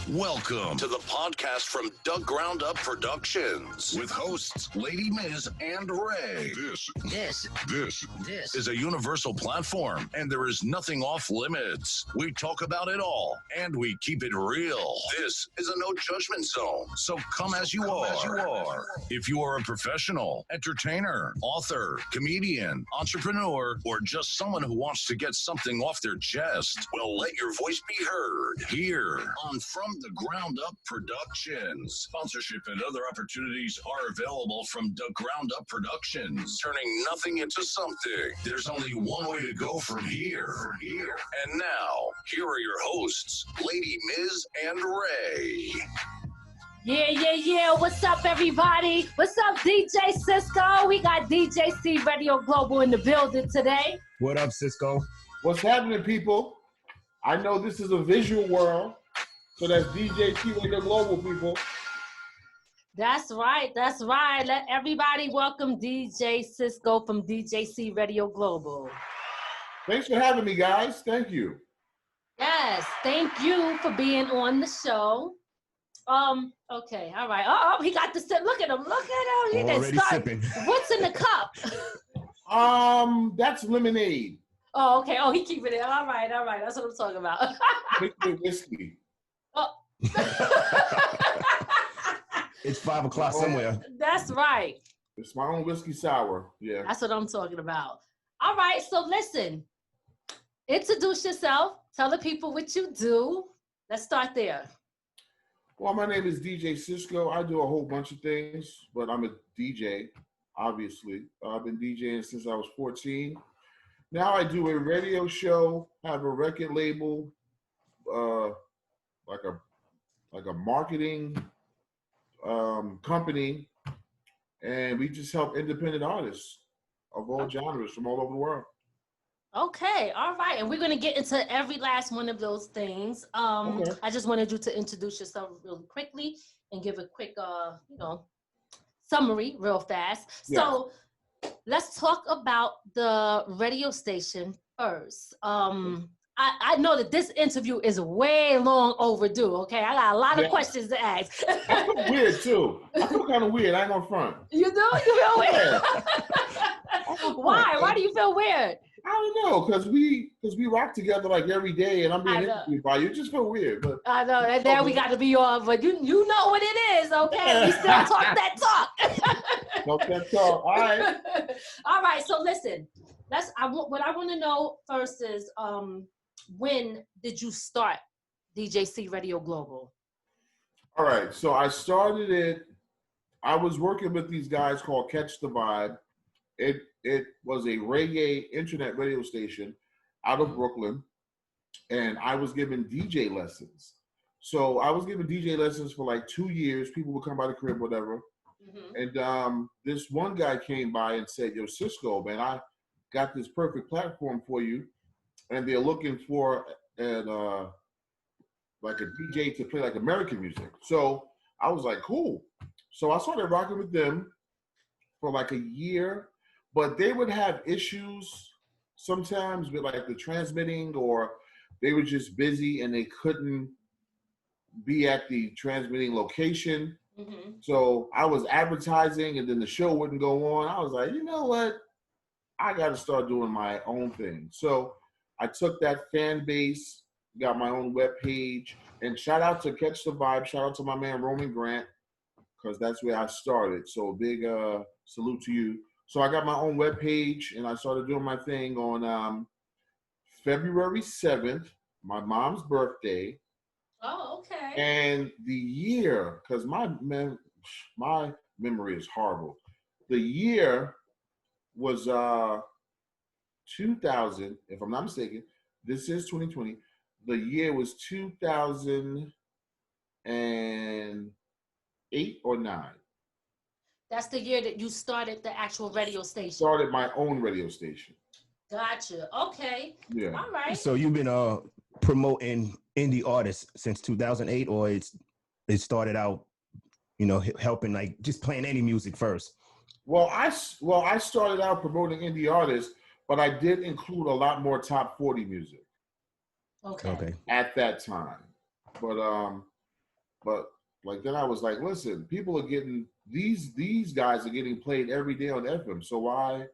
Welcome to the podcast from Doug Ground Up Productions with hosts Lady Miz and Ray. This is a universal platform, and there is nothing off limits. We talk about it all, and we keep it real. This is a no judgment zone, so come as you are. If you are a professional, entertainer, author, comedian, entrepreneur, or just someone who wants to get something off their chest, well, let your voice be heard here on From the Ground Up Productions. Sponsorship and other opportunities are available from the Ground Up Productions, turning nothing into something. There's only one way to go from here. And now, here are your hosts, Lady Miz and Ray. Yeah. What's up, everybody? What's up, DJ Cisco? We got Djcradio Global in the building today. What up, Cisco? What's happening, people? I know this is a visual world, so that's Djcradio Global, people. That's right. Let everybody welcome DJ Cisco from Djcradio Global. Thanks for having me, guys. Thank you. Yes, thank you for being on the show. Okay, all right. Oh, he got the sip. Look at him. He already sipping. What's in the cup? That's lemonade. Oh, okay. Oh, he keeping it. All right. That's what I'm talking about. Liquid whiskey. Oh. It's 5 o'clock somewhere. That's right. It's my own whiskey sour. Yeah. That's what I'm talking about. All right. So listen, introduce yourself. Tell the people what you do. Let's start there. Well, my name is DJ Cisco. I do a whole bunch of things, but I'm a DJ, obviously. I've been DJing since I was 14. Now I do a radio show, have a record label, like a marketing company, and we just help independent artists of all genres from all over the world. Okay, all right, and we're gonna get into every last one of those things. Okay. I just wanted you to introduce yourself really quickly and give a quick, summary real fast. Yeah. So let's talk about the radio station first. I know that this interview is way long overdue, okay? I got a lot of questions to ask. I feel weird, too. I feel kind of weird. I ain't gonna front. You do? You feel weird? Yeah. Why? Why do you feel weird? I don't know, because we rock together like every day, and I'm being interviewed by you. It just feel weird. But I know, and then we got to be on, but you know what it is, okay? We still talk that talk. Talk that talk. All right. All right, so listen. What I want to know first is, when did you start Djcradio Global? All right, so I started it. I was working with these guys called Catch the Vibe. It was a reggae internet radio station out of Brooklyn, and I was giving DJ lessons. So I was giving DJ lessons for like 2 years. People would come by the crib, whatever. Mm-hmm. And this one guy came by and said, "Yo, Cisco, man, I got this perfect platform for you, and they're looking for like a DJ to play like American music." So I was like, cool. So I started rocking with them for like a year. But they would have issues sometimes with like the transmitting, or they were just busy and they couldn't be at the transmitting location. Mm-hmm. So I was advertising and then the show wouldn't go on. I was like, you know what? I got to start doing my own thing. So I took that fan base, got my own web page, and shout out to Catch the Vibe. Shout out to my man, Roman Grant, because that's where I started. So big salute to you. So I got my own webpage, and I started doing my thing on February 7th, my mom's birthday. Oh, okay. And the year, because my memory is horrible. The year was 2000, if I'm not mistaken. This is 2020. The year was 2008 or 9. That's the year that you started the actual radio station. Started my own radio station. Gotcha. Okay. Yeah. All right. So you've been promoting indie artists since 2008, or it started out, helping like just playing any music first? Well, I started out promoting indie artists, but I did include a lot more top 40 music. Okay. At that time. But But like then I was like, listen, people are getting these guys are getting played every day on FM. So why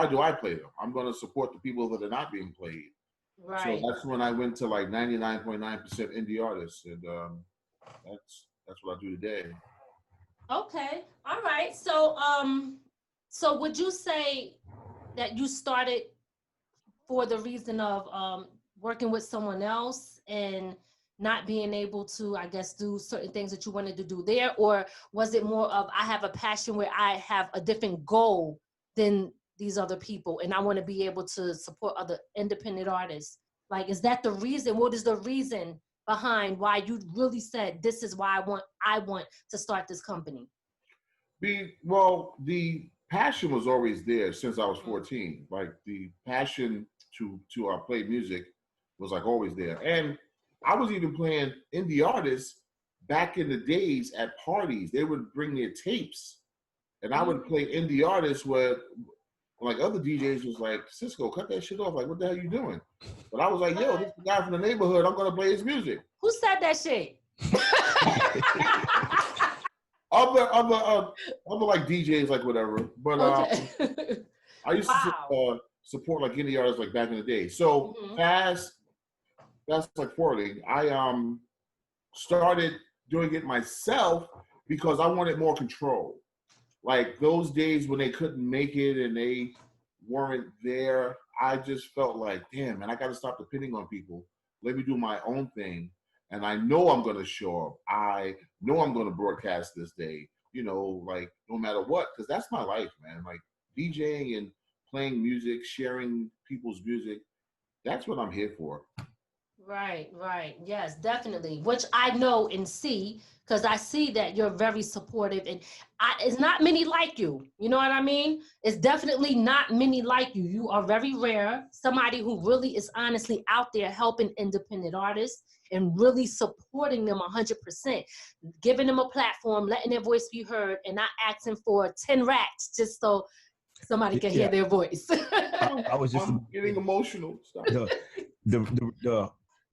do I play them? I'm going to support the people that are not being played. Right. So that's when I went to like 99.9% indie artists, and that's what I do today. Okay. All right. So would you say that you started for the reason of working with someone else and not being able to, I guess, do certain things that you wanted to do there? Or was it more of, I have a passion where I have a different goal than these other people and I want to be able to support other independent artists? Like, is that the reason? What is the reason behind why you really said, this is why I want to start this company? The passion was always there since I was 14. Like the passion to play music was like always there. And I was even playing indie artists back in the days at parties. They would bring their tapes and I would play indie artists where like other DJs was like, Cisco, cut that shit off. Like, what the hell are you doing? But I was like, yo, this is the guy from the neighborhood. I'm going to play his music. Who said that shit? Other like DJs, like whatever. But Okay. I used to support like indie artists like back in the day. So fast like forwarding, I started doing it myself because I wanted more control. Like those days when they couldn't make it and they weren't there, I just felt like, damn, man, I got to stop depending on people. Let me do my own thing. And I know I'm going to show up. I know I'm going to broadcast this day, you know, like no matter what, because that's my life, man. Like DJing and playing music, sharing people's music, that's what I'm here for. Right. Yes, definitely. Which I know and see, because I see that you're very supportive and it's not many like you. You know what I mean? It's definitely not many like you. You are very rare. Somebody who really is honestly out there helping independent artists and really supporting them 100%, giving them a platform, letting their voice be heard, and not asking for 10 racks just so somebody can hear their voice. I'm getting emotional.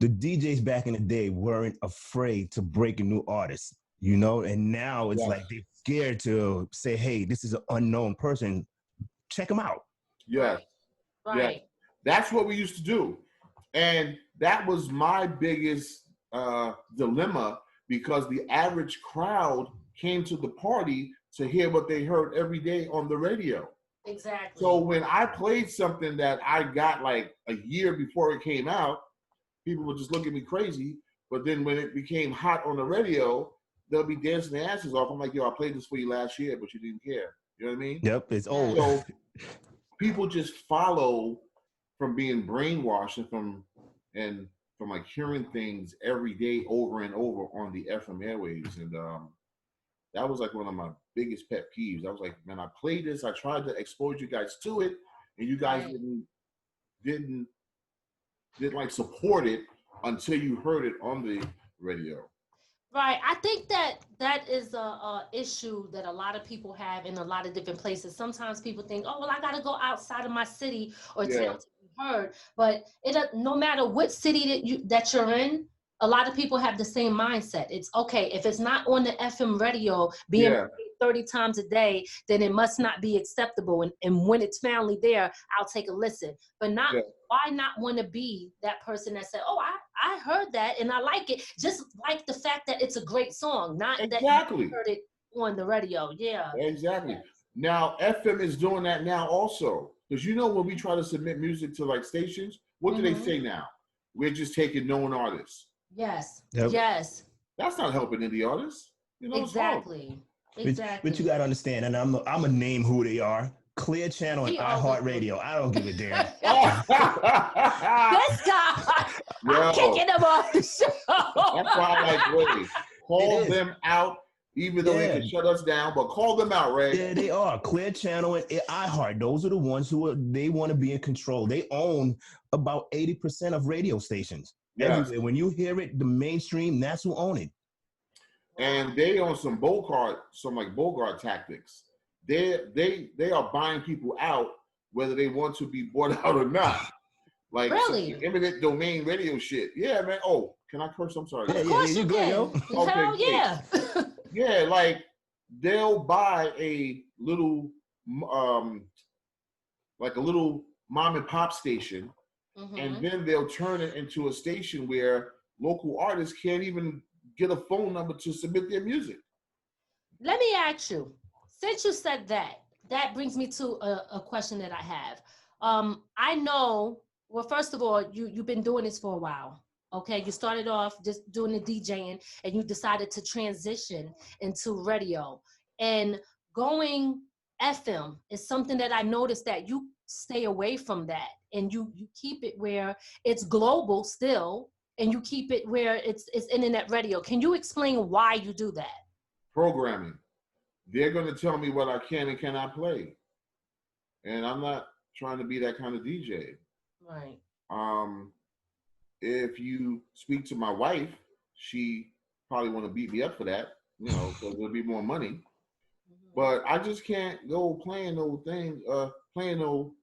The DJs back in the day weren't afraid to break a new artist, you know, and now it's like they're scared to say, hey, this is an unknown person. Check them out. Yes. Right. Yeah. That's what we used to do. And that was my biggest dilemma because the average crowd came to the party to hear what they heard every day on the radio. Exactly. So when I played something that I got like a year before it came out, people would just look at me crazy. But then when it became hot on the radio, they'll be dancing their asses off. I'm like, yo, I played this for you last year, but you didn't care. You know what I mean? Yep, it's old. So people just follow from being brainwashed and from like hearing things every day over and over on the FM airwaves. And that was like one of my biggest pet peeves. I was like, man, I played this. I tried to expose you guys to it, and you guys didn't like support it until you heard it on the radio. Right. I think that is a issue that a lot of people have in a lot of different places. Sometimes people think, oh, well, I got to go outside of my city or town to be heard. But no matter what city that you're in, a lot of people have the same mindset. It's okay, if it's not on the FM radio being played 30 times a day, then it must not be acceptable. And when it's finally there, I'll take a listen. But why not want to be that person that said, oh, I heard that and I like it. Just like the fact that it's a great song, not that you heard it on the radio. Yeah. Exactly. Yes. Now, FM is doing that now also. Because you know when we try to submit music to like stations, what do they say now? We're just taking known artists. Yes. Yep. Yes. That's not helping indie artists. You know, exactly. But you got to understand, and I'm a name who they are. Clear Channel and iHeartRadio. I don't give a damn. This guy, I'm kicking him off the show. That's why I like Ray. Call them out, even though they can shut us down, but call them out, Ray. Yeah, they are. Clear Channel and iHeart. Those are the ones they want to be in control. They own about 80% of radio stations. Yes. Everywhere. When you hear it, the mainstream, that's who own it. And they on some Bogart tactics. They are buying people out whether they want to be bought out or not. Like really? eminent domain radio shit. Yeah, man. Oh, Can I curse? I'm sorry. Of course you can. Yo. Okay, hell yeah. Yeah, like they'll buy a little, like a little mom and pop station, and then they'll turn it into a station where local artists can't even get a phone number to submit their music. Let me ask you, since you said that, that brings me to a question that I have. I know, well, first of all, you've been doing this for a while. Okay, you started off just doing the DJing and you decided to transition into radio. And going FM is something that I noticed that you stay away from that and you keep it where it's global still and you keep it where it's internet radio. Can you explain why you do that? Programming. They're going to tell me what I can and cannot play. And I'm not trying to be that kind of DJ. Right. If you speak to my wife, she probably want to beat me up for that, you know, because there'll be more money. But I just can't go playing no thing, playing no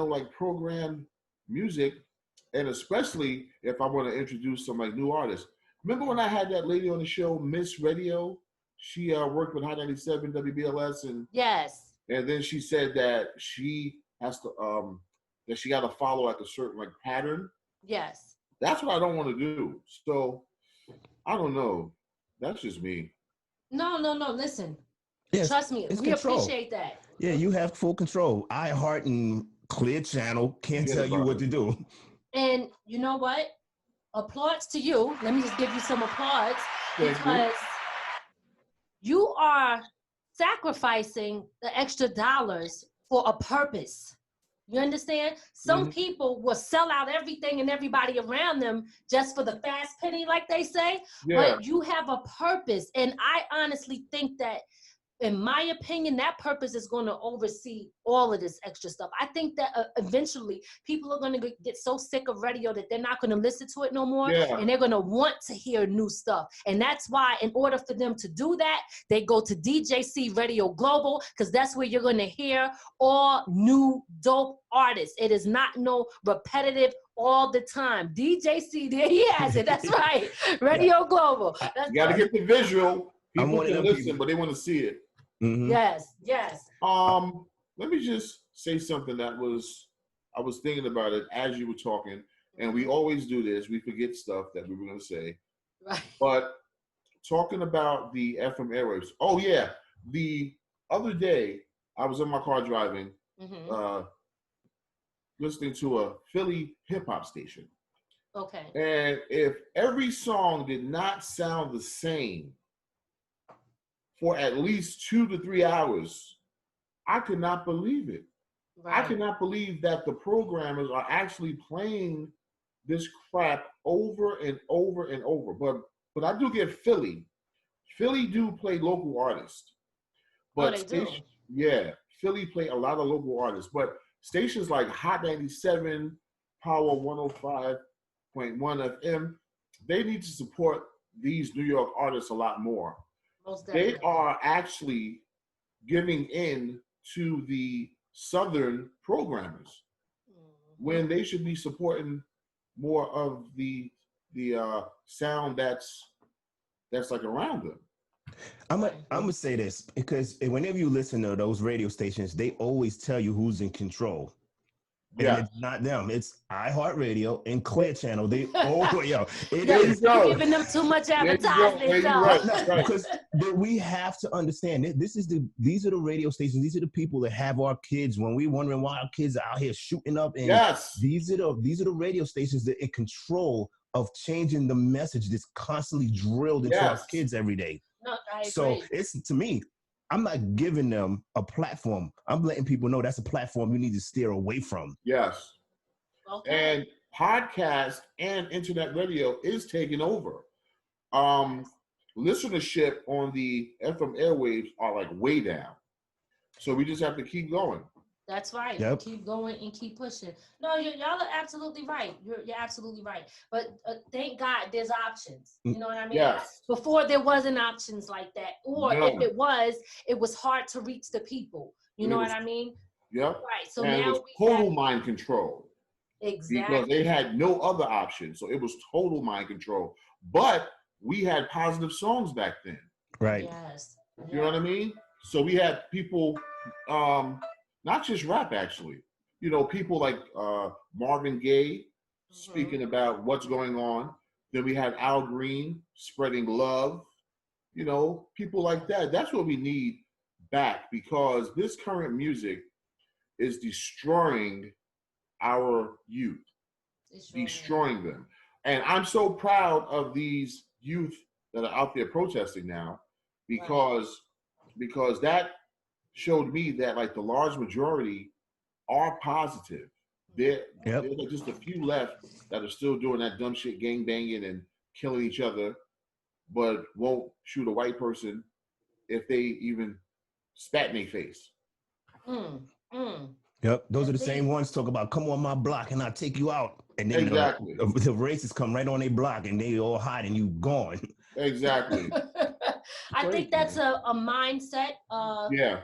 like programmed music, and especially if I want to introduce some like new artists. Remember when I had that lady on the show, Miss Radio? She worked with Hot 97, WBLS, and yes. And then she said that she has to that she got to follow like a certain like pattern. Yes. That's what I don't want to do. So I don't know. That's just me. No. Listen. Yes, trust me. We control. Appreciate that. Yeah, you have full control. iHeart and Clear Channel can't tell you what to do. And you know what? Applause to you. Let me just give you some applause because you are sacrificing the extra dollars for a purpose. You understand? Some people will sell out everything and everybody around them just for the fast penny, like they say. Yeah. But you have a purpose. And I honestly think that, in my opinion, that purpose is going to oversee all of this extra stuff. I think that eventually people are going to get so sick of radio that they're not going to listen to it no more. Yeah. And they're going to want to hear new stuff. And that's why, in order for them to do that, they go to DJC Radio Global, because that's where you're going to hear all new dope artists. It is not no repetitive all the time. DJC, there he has it. That's right. Radio Global. That's you got to get the visual. People can listen, people, but they want to see it. Mm-hmm. Yes. Let me just say something that I was thinking about it as you were talking, and we always do this. We forget stuff that we were going to say. Right. But talking about the FM airwaves. Oh yeah, the other day I was in my car driving, listening to a Philly hip hop station. Okay. And if every song did not sound the same for at least 2 to 3 hours, I could not believe it. Right. I cannot believe that the programmers are actually playing this crap over and over and over. But I do get Philly. Philly do play local artists. But Philly play a lot of local artists. But stations like Hot 97, Power 105.1 FM, they need to support these New York artists a lot more. They are actually giving in to the Southern programmers when they should be supporting more of the sound that's like around them. I'm gonna say this because whenever you listen to those radio stations, they always tell you who's in control. And it's not them. It's iHeartRadio and Clear Channel. They is giving them too much advertising. Because we have to understand it. These are the radio stations. These are the people that have our kids when we're wondering why our kids are out here shooting up. And these are the radio stations that are in control of changing the message that's constantly drilled into our kids every day. No, I agree. So it's, to me, I'm not giving them a platform. I'm letting people know that's a platform you need to steer away from. Yes. Okay. And podcast and internet radio is taking over. Listenership on the FM airwaves are like way down. So we just have to keep going. That's right. Yep. Keep going and keep pushing. No, y'all are absolutely right. You're absolutely right. But thank God there's options. You know what I mean? Yes. Before there wasn't options like that. Or if it was hard to reach the people. You know what I mean? Yep. Right. So and now it was total mind control. Exactly. Because they had no other option. So it was total mind control. But we had positive songs back then. Right. Yes. You know what I mean? So we had people, not just rap actually. You know, people like Marvin Gaye speaking about what's going on. Then we had Al Green spreading love. You know, people like that. That's what we need back, because this current music is destroying our youth, destroying them. And I'm so proud of these youth that are out there protesting now, because that showed me that like the large majority are positive. There's like just a few left that are still doing that dumb shit, gang banging and killing each other, but won't shoot a white person if they even spat in their face. Yep, those are the same ones talk about come on my block and I'll take you out. And then exactly. the racists come right on their block and they all hide and you gone. Exactly. I think that's a mindset. Yeah.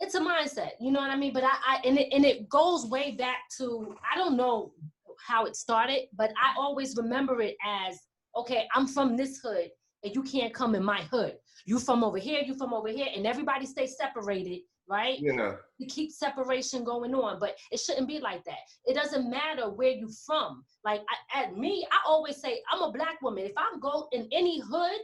It's a mindset, you know what I mean? But it goes way back to, I don't know how it started, but I always remember it as, okay, I'm from this hood and you can't come in my hood. You from over here, you from over here, and everybody stay separated, right? Yeah. To keep separation going on, but it shouldn't be like that. It doesn't matter where you from. Like I always say, I'm a black woman. If I go in any hood,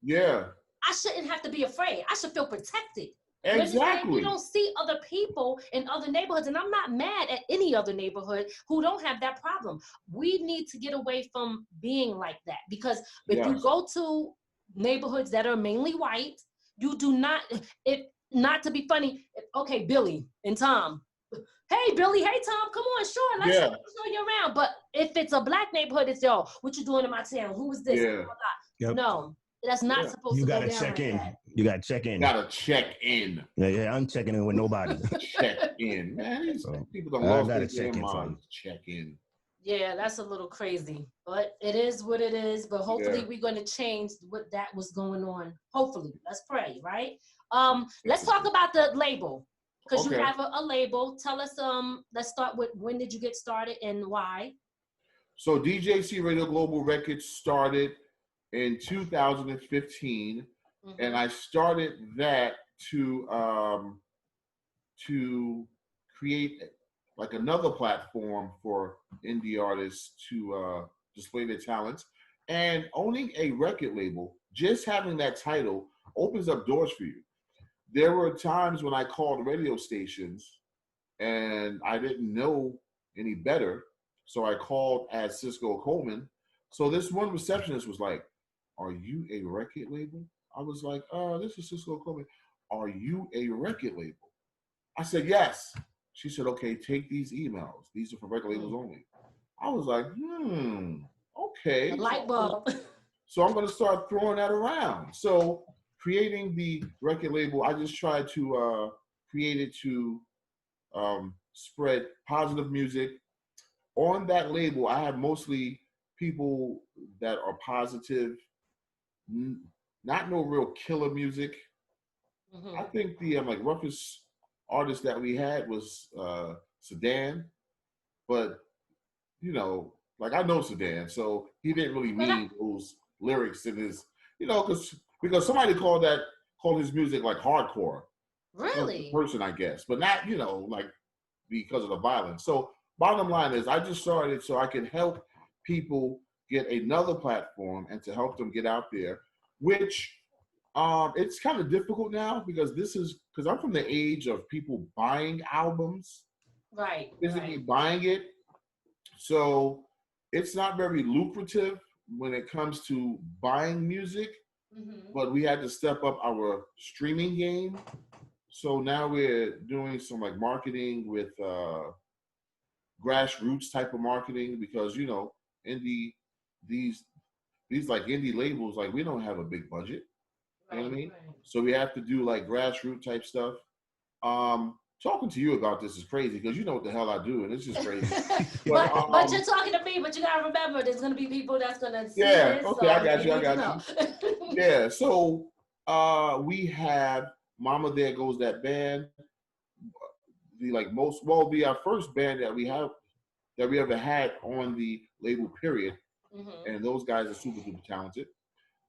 yeah, I shouldn't have to be afraid. I should feel protected. Exactly. You don't see other people in other neighborhoods, and I'm not mad at any other neighborhood who don't have that problem. We need to get away from being like that, because if you go to neighborhoods that are mainly white, you do not, not to be funny, okay, Billy and Tom. Hey, Billy. Hey, Tom. Come on, sure. Let's show you around. But if it's a black neighborhood, it's yo, what you doing in my town? Who is this? Yeah. Yep. No, that's not supposed to go down. You gotta check in. That. You gotta check in. Gotta check in. Yeah, I'm checking in with nobody. Check in, man. People don't lost their damn minds. Check in. Yeah, that's a little crazy, but it is what it is. But hopefully we're going to change what that was going on. Hopefully, let's pray, right? Let's talk about the label, because you have a label. Tell us, let's start with, when did you get started and why? So DJC Radio Global Records started in 2015, and I started that to create like another platform for indie artists to display their talents. And owning a record label, just having that title opens up doors for you. There were times when I called radio stations and I didn't know any better, so I called as Cisco Coleman. So this one receptionist was like, "Are you a record label?" I was like, "This is Cisco Coleman. Are you a record label?" I said, "Yes." She said, "Okay, take these emails. These are for record labels only." I was like, okay. A light bulb. So I'm going to start throwing that around. So creating the record label, I just tried to create it to spread positive music. On that label, I have mostly people that are positive, not no real killer music. I think the roughest artist that we had was Sedan, but I know Sedan, so he didn't really mean those lyrics in his, because somebody called his music like hardcore. Really? Person, I guess, but not because of the violence. So bottom line is, I just started so I can help people get another platform and to help them get out there, which it's kind of difficult now because I'm from the age of people buying albums, physically buying it. So it's not very lucrative when it comes to buying music, but we had to step up our streaming game. So now we're doing some marketing with grassroots type of marketing, because indie these indie labels, we don't have a big budget. You know what I mean? So we have to do grassroots type stuff. Talking to you about this is crazy because you know what the hell I do, and it's just crazy. but you're talking to me, but you gotta remember, there's gonna be people that's gonna see this. Okay, I got you. Yeah, so we have Mama There Goes That Band. Our first band that we have that we ever had on the label, period. And those guys are super duper talented.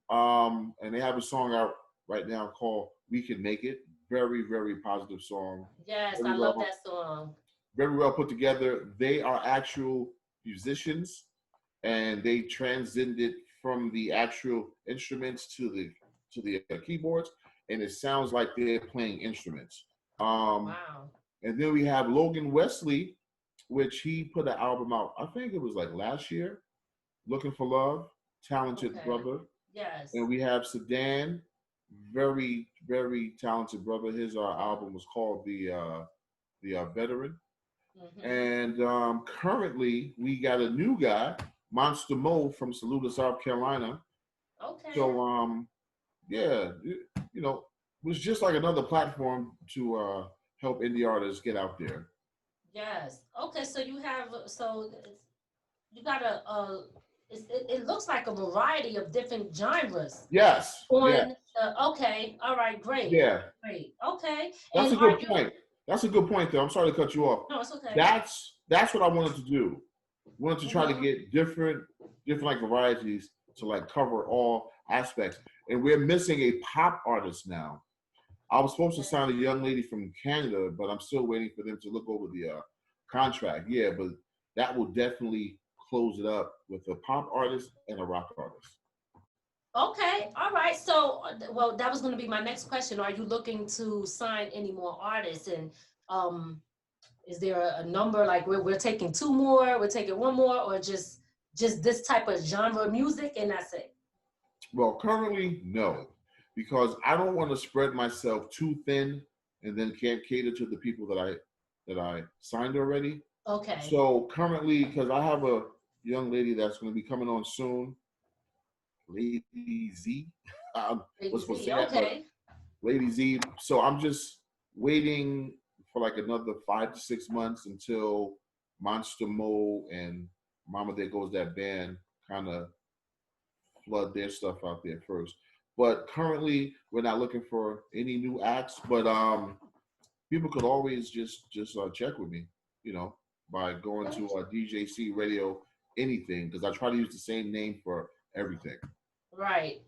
And they have a song out right now called "We Can Make It." Very, very positive song. Yes, I love that song. Very well put together. They are actual musicians, and they transcended from the actual instruments to the keyboards, and it sounds like they're playing instruments. Wow. And then we have Logan Wesley, which he put an album out, I think it was like last year, Looking for Love, talented brother. Yes. And we have Sedan, very, very talented brother. His album was called The Veteran. And currently, we got a new guy, Monster Mo from Saluda, South Carolina. Okay. So, yeah, you know, it was just like another platform to help indie artists get out there. Yes. Okay. So you got it looks like a variety of different genres. Yes. Okay. All right. Great. Yeah. Great. Okay. That's a good point. That's a good point, though. I'm sorry to cut you off. No, it's okay. That's what I wanted to do. Wanted to try to get different like varieties to like cover all aspects. And we're missing a pop artist now. I was supposed to sign a young lady from Canada, but I'm still waiting for them to look over the contract. Yeah, but that will definitely close it up with a pop artist and a rock artist. Okay, all right. So, well, that was going to be my next question. Are you looking to sign any more artists? And is there a number, like we're taking 2 more, we're taking 1 more, or just this type of genre of music and that's it? Well, currently, no, because I don't want to spread myself too thin and then can't cater to the people that I signed already. Okay. So currently, because I have a young lady that's going to be coming on soon, Lady Z. Okay. Lady Z. So I'm just waiting for like another 5 to 6 months until Monster Mo and Mama There Goes That Band kind of flood their stuff out there first. But currently, we're not looking for any new acts. But people could always just check with me, you know, by going to DJC Radio anything, because I try to use the same name for everything. Right,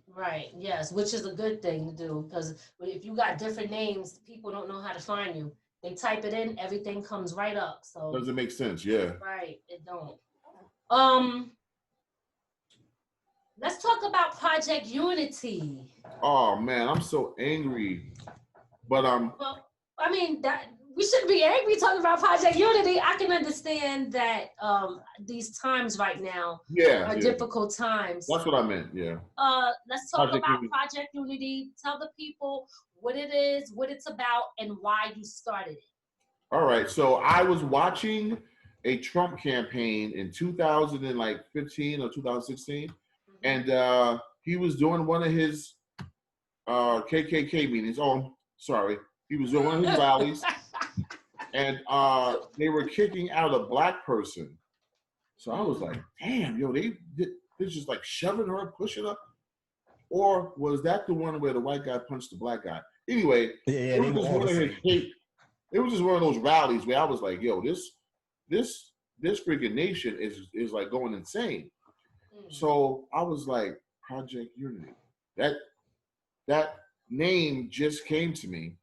yes, which is a good thing to do, because if you got different names, people don't know how to find you. They type it in, everything comes right up. So doesn't make sense, yeah. Right, it don't. Let's talk about Project Unity. Oh man, I'm so angry. But well, I mean that we shouldn't be angry talking about Project Unity. I can understand that these times right now are difficult times. That's what I meant, yeah. Let's talk about Project Unity. Tell the people what it is, what it's about, and why you started it. All right, so I was watching a Trump campaign in 2015 or 2016, and he was doing one of his KKK meetings. Oh, sorry. He was doing one of his rallies, and they were kicking out a black person. So I was like, damn, yo, they're just like shoving her, pushing her. Or was that the one where the white guy punched the black guy? Anyway, it was just one of those rallies where I was like, yo, this freaking nation is like going insane. So I was like, Project Unity. That name just came to me.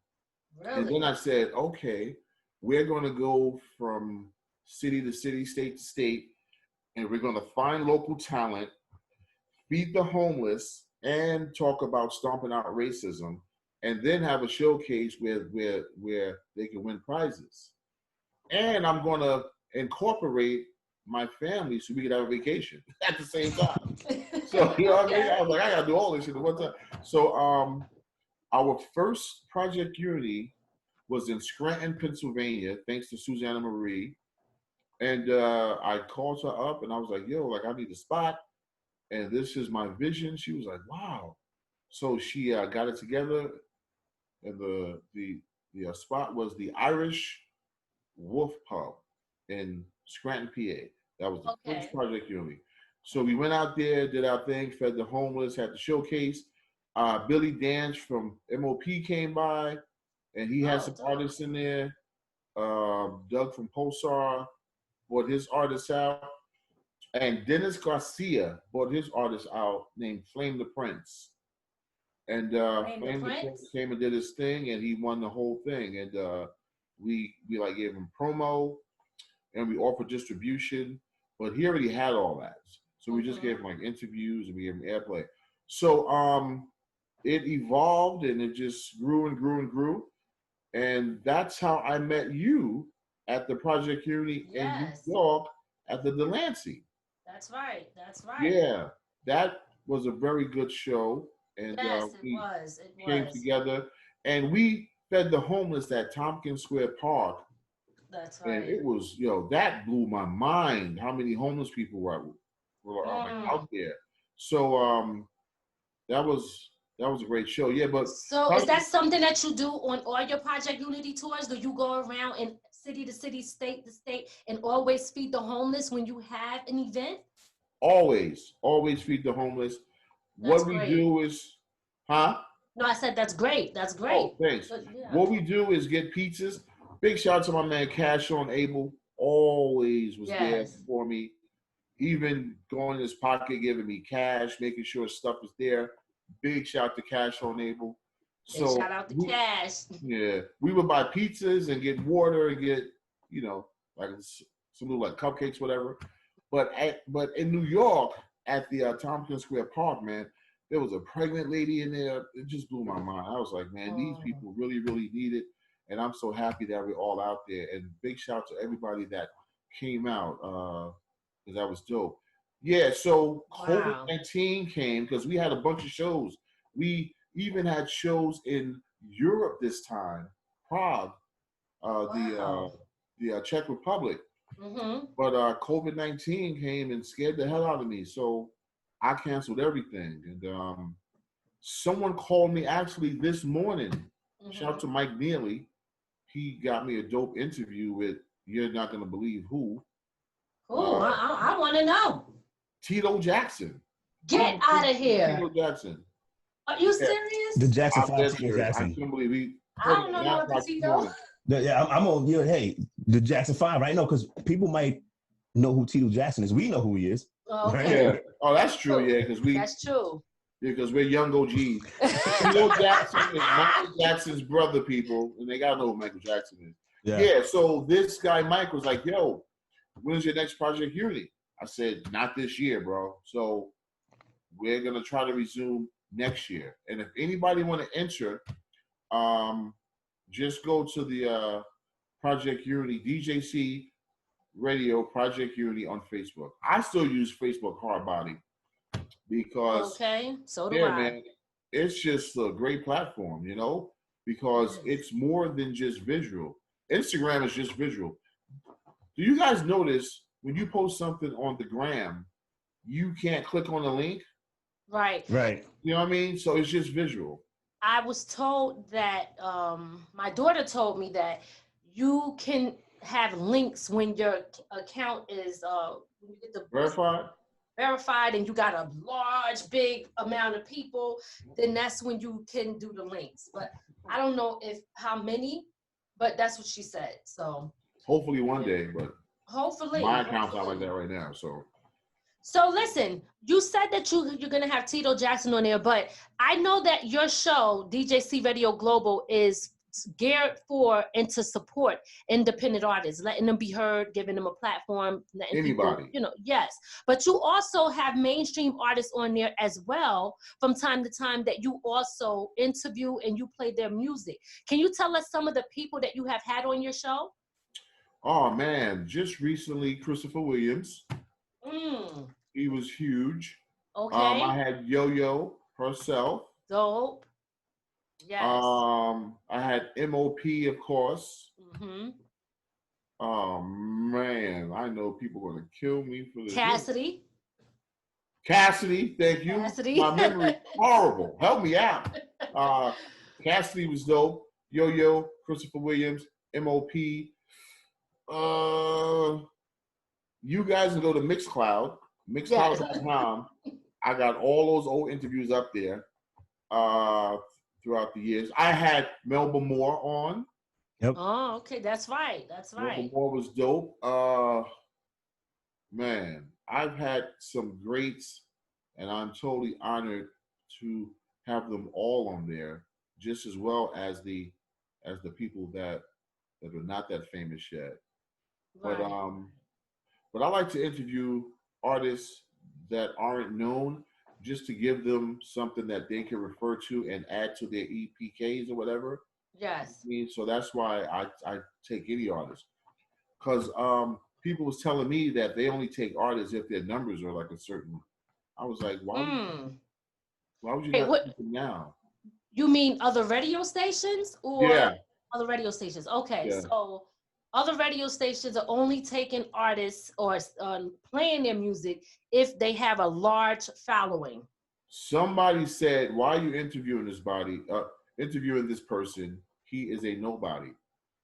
Really? And then I said, okay, we're going to go from city to city, state to state, and we're going to find local talent, feed the homeless, and talk about stomping out racism, and then have a showcase where they can win prizes. And I'm going to incorporate my family so we can have a vacation at the same time. So, you know what I mean? I was like, I got to do all this shit at one time. So, our first Project Unity was in Scranton, Pennsylvania, thanks to Susanna Marie. And I called her up and I was like, yo, like I need a spot. And this is my vision. She was like, wow. So she got it together. And the spot was the Irish Wolf Pub in Scranton, PA. That was the first Project Unity. So we went out there, did our thing, fed the homeless, had the showcase. Billy Danch from MOP came by, and he had some artists in there. Doug from Pulsar, brought his artist out, and Dennis Garcia brought his artist out named Flame the Prince. And Flame the Prince came and did his thing, and he won the whole thing. And we like gave him promo, and we offered distribution, but he already had all that. So we just gave him like interviews, and we gave him airplay. So it evolved, and it just grew and grew and grew. And that's how I met you at the Project Unity in New York at the Delancey. That's right. That's right. Yeah, that was a very good show. And we came together, and we fed the homeless at Tompkins Square Park. That's right. And it was, that blew my mind. How many homeless people were out there? So that was a great show. Yeah, but so is that something that you do on all your Project Unity tours? Do you go around and city to city, state to state, and always feed the homeless when you have an event? Always feed the homeless. What we do is, No, I said that's great. That's great. Oh, thanks. But, what we do is get pizzas. Big shout out to my man Cash on Abel. Always was there for me. Even going in his pocket, giving me cash, making sure stuff is there. Big shout out to Cash on Abel. So shout out to Cash. Yeah, we would buy pizzas and get water and get like some little like cupcakes, whatever. But in New York at the Tompkins Square Park, man, there was a pregnant lady in there. It just blew my mind. I was like, man, these people really, really need it. And I'm so happy that we're all out there. And big shout out to everybody that came out because that was dope. Yeah, so COVID-19 came because we had a bunch of shows. We even had shows in Europe this time, Prague, the Czech Republic. Mm-hmm. But COVID-19 came and scared the hell out of me. So I canceled everything. And someone called me actually this morning. Mm-hmm. Shout out to Mike Neely. He got me a dope interview with, you're not going to believe who. Oh, I want to know. Tito Jackson. Get out of here. Tito Jackson. Are you serious? The Jackson 5 Tito Jackson. I can't believe he. I don't know what the Tito. Yeah, I'm on. Hey, the Jackson 5 right now because people might know who Tito Jackson is. We know who he is. Oh, okay. Yeah. Oh, that's true. Yeah, because we. That's true. Yeah, because we're young OGs. Tito Jackson is Michael Jackson's brother, people, and they gotta know who Michael Jackson is. Yeah. So this guy Mike was like, "Yo, when's your next Project Unity?" I said, "Not this year, bro. So we're gonna try to resume next year. And if anybody want to enter, just go to the Project Unity DJC Radio Project Unity on Facebook. I still use Facebook Hardbody because so do I. Man, it's just a great platform, because it's more than just visual. Instagram is just visual. Do you guys notice when you post something on the gram, you can't click on the link? Right. You know what I mean? So it's just visual. I was told that my daughter told me that you can have links when your account is when you get the verified and you got a large big amount of people, then that's when you can do the links. But I don't know how many, but that's what she said. So hopefully one day, but hopefully my account's not like that right now. So listen, you said that you're going to have Tito Jackson on there, but I know that your show, DJC Radio Global, is geared for and to support independent artists, letting them be heard, giving them a platform. Anybody. People, yes. But you also have mainstream artists on there as well from time to time that you also interview and you play their music. Can you tell us some of the people that you have had on your show? Oh, man. Just recently, Christopher Williams. He was huge. Okay. I had Yo-Yo herself. Dope. Yes. I had MOP, of course. Mm-hmm. Oh man, I know people are gonna kill me for this. Cassidy, thank you. Cassidy. My memory is horrible. Help me out. Cassidy was dope. Yo-Yo, Christopher Williams, MOP. You guys can go to Mixcloud, Mixcloud.com. I got all those old interviews up there throughout the years. I had Melba Moore on. Yep. Oh, okay. That's right. Melba Moore was dope. Man, I've had some greats, and I'm totally honored to have them all on there, just as well as the people that are not that famous yet. But Right. but I like to interview artists that aren't known, just to give them something that they can refer to and add to their EPKs or whatever. Yes. I mean, so that's why I take any artist, because people was telling me that they only take artists if their numbers are like a certain. I was like, why would you Hey, not what take them now? you mean other radio stations or Yeah, other radio stations? Okay, yeah. so other radio stations are only taking artists or playing their music if they have a large following. Somebody said, "Why are you interviewing this body? Interviewing this person? He is a nobody."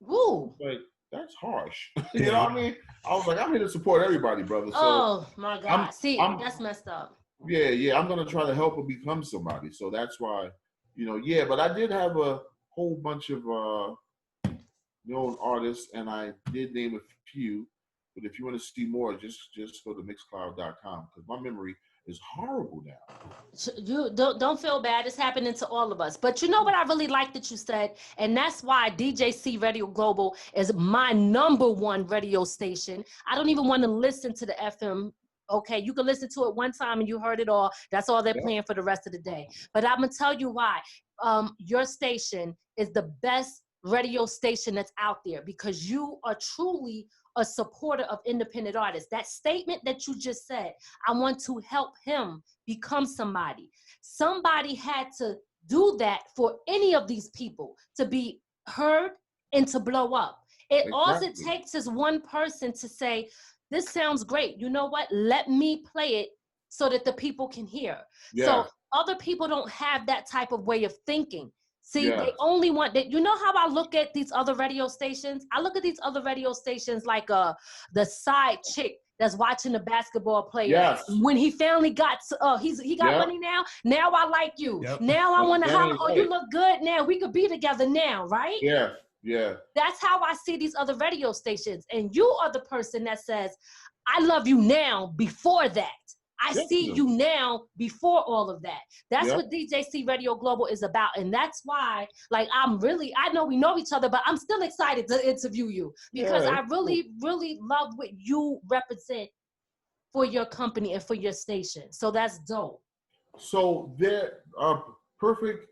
Woo. Like, that's harsh. You know what I mean? I was like, I'm here to support everybody, brother. So Oh my I'm God. See, I'm that's messed up. yeah, I'm gonna try to help her become somebody. So that's why, yeah, but I did have a whole bunch of known artists, and I did name a few. But if you want to see more, just go to mixcloud.com, because my memory is horrible now. You don't feel bad. It's happening to all of us. But you know what I really like that you said, and that's why DJC Radio Global is my #1 radio station. I don't even want to listen to the FM. Okay, you can listen to it one time and you heard it all. That's all they're Yeah. playing for the rest of the day. But I'm gonna tell you why. Your station is the best radio station that's out there because you are truly a supporter of independent artists. That statement that you just said, I want to help him become somebody. Somebody had to do that for any of these people to be heard and to blow up. All it Exactly. takes is one person to say, this sounds great. You know what? Let me play it so that the people can hear. Yeah. So other people don't have that type of way of thinking. See, Yeah. they only want that. You know how I look at these other radio stations? I look at these other radio stations like the side chick that's watching the basketball player. Yes. When he finally got he got Yep. money now. Now I like you. Yep. Now I want to holler. Oh, right. you look good now. We could be together now, right? Yeah. Yeah. That's how I see these other radio stations. And you are the person that says, I love you now before that. I see you now before all of that. That's what DJC Radio Global is about. And that's why, like, I know we know each other, but I'm still excited to interview you because I really, really love what you represent for your company and for your station. So that's dope. So there, perfect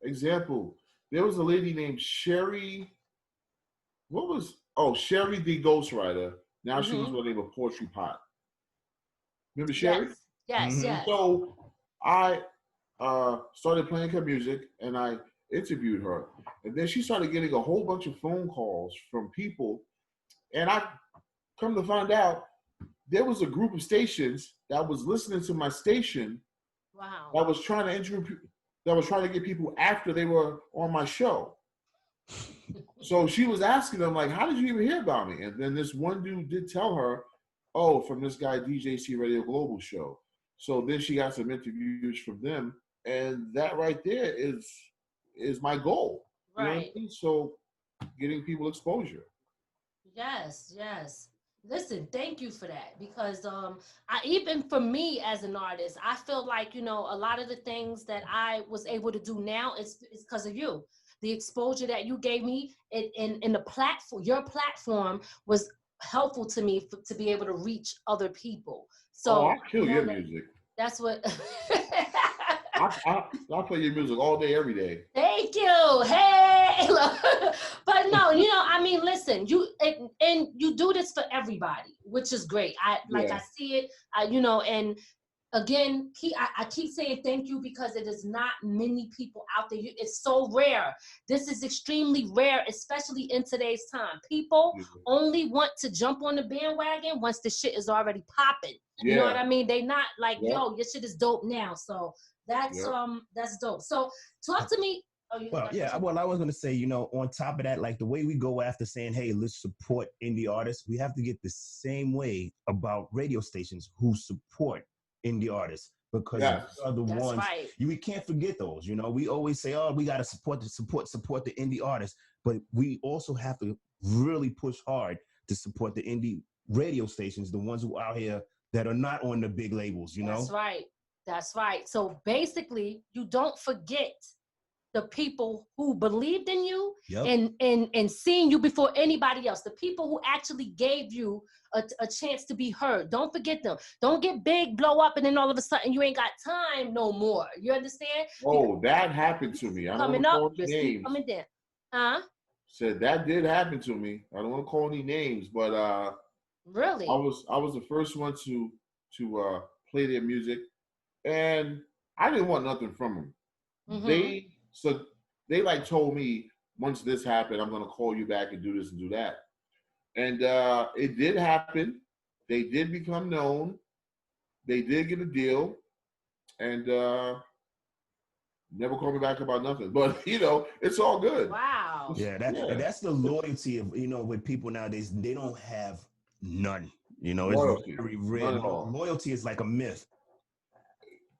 example. There was a lady named Sherry. Sherry the Ghostwriter. Now she was named a Poetry Pot. Remember Sherry? Yes, yes. So I started playing her music and I interviewed her. And then she started getting a whole bunch of phone calls from people. And I come to find out there was a group of stations that was listening to my station. Wow. That was trying to interview, that was trying to get people after they were on my show. So she was asking them, like, how did you even hear about me? And then this one dude did tell her, oh, from this guy, DJC Radio Global show. So then she got some interviews from them. And that right there is my goal. Right. You know what I mean? So getting people exposure. Yes, yes. Listen, thank you for that because even for me as an artist, I feel like, a lot of the things that I was able to do now is because of you. The exposure that you gave me in the platform, your platform was helpful to me to be able to reach other people. So I kill your music. That's what I play your music all day, every day. Thank you. Hey, but no, listen, you do this for everybody, which is great. I see it, and again, I keep saying thank you because it is not many people out there. It's so rare. This is extremely rare, especially in today's time. People only want to jump on the bandwagon once the shit is already popping. You know what I mean? They not like, yo, your shit is dope now. So that's dope. So talk to me. Well, I was going to say, on top of that, like the way we go after saying, hey, let's support indie artists, we have to get the same way about radio stations who support indie artists because those are the ones right. we can't forget those. We always say, oh, we got to support the indie artists, but we also have to really push hard to support the indie radio stations, the ones who are out here that are not on the big labels, you know? That's right. That's right. So basically, you don't forget the people who believed in you and seeing you before anybody else, the people who actually gave you a chance to be heard. Don't forget them. Don't get big, blow up, and then all of a sudden you ain't got time no more. You understand? Oh, that happened to me. I don't want to call any names. Coming down. Huh? Said that did happen to me. I don't want to call any names, but really, I was the first one to play their music, and I didn't want nothing from them. Mm-hmm. They like told me, once this happened, I'm gonna call you back and do this and do that. And it did happen. They did become known. They did get a deal, and never called me back about nothing. But you know, it's all good. Wow. Yeah, that's the loyalty of, you know, with people nowadays. They don't have none. You know, loyalty. It's very rare. Loyalty is like a myth.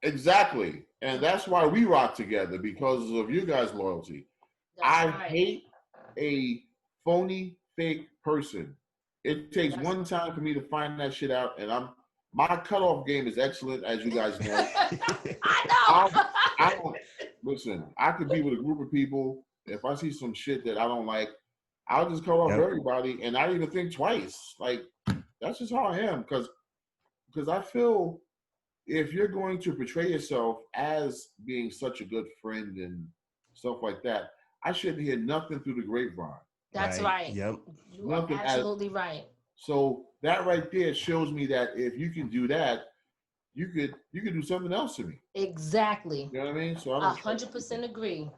Exactly. And that's why we rock together, because of you guys' loyalty. I hate a phony, fake person. It takes one time for me to find that shit out, and my cutoff game is excellent, as you guys know. I know. Listen, I could be with a group of people. If I see some shit that I don't like, I'll just cut off everybody, and I don't even think twice. Like, that's just how I am, because I feel if you're going to portray yourself as being such a good friend and stuff like that, I shouldn't hear nothing through the grapevine. That's right. Yep. You are absolutely right. So that right there shows me that if you can do that, you could do something else to me. Exactly. You know what I mean? So I 100% agree.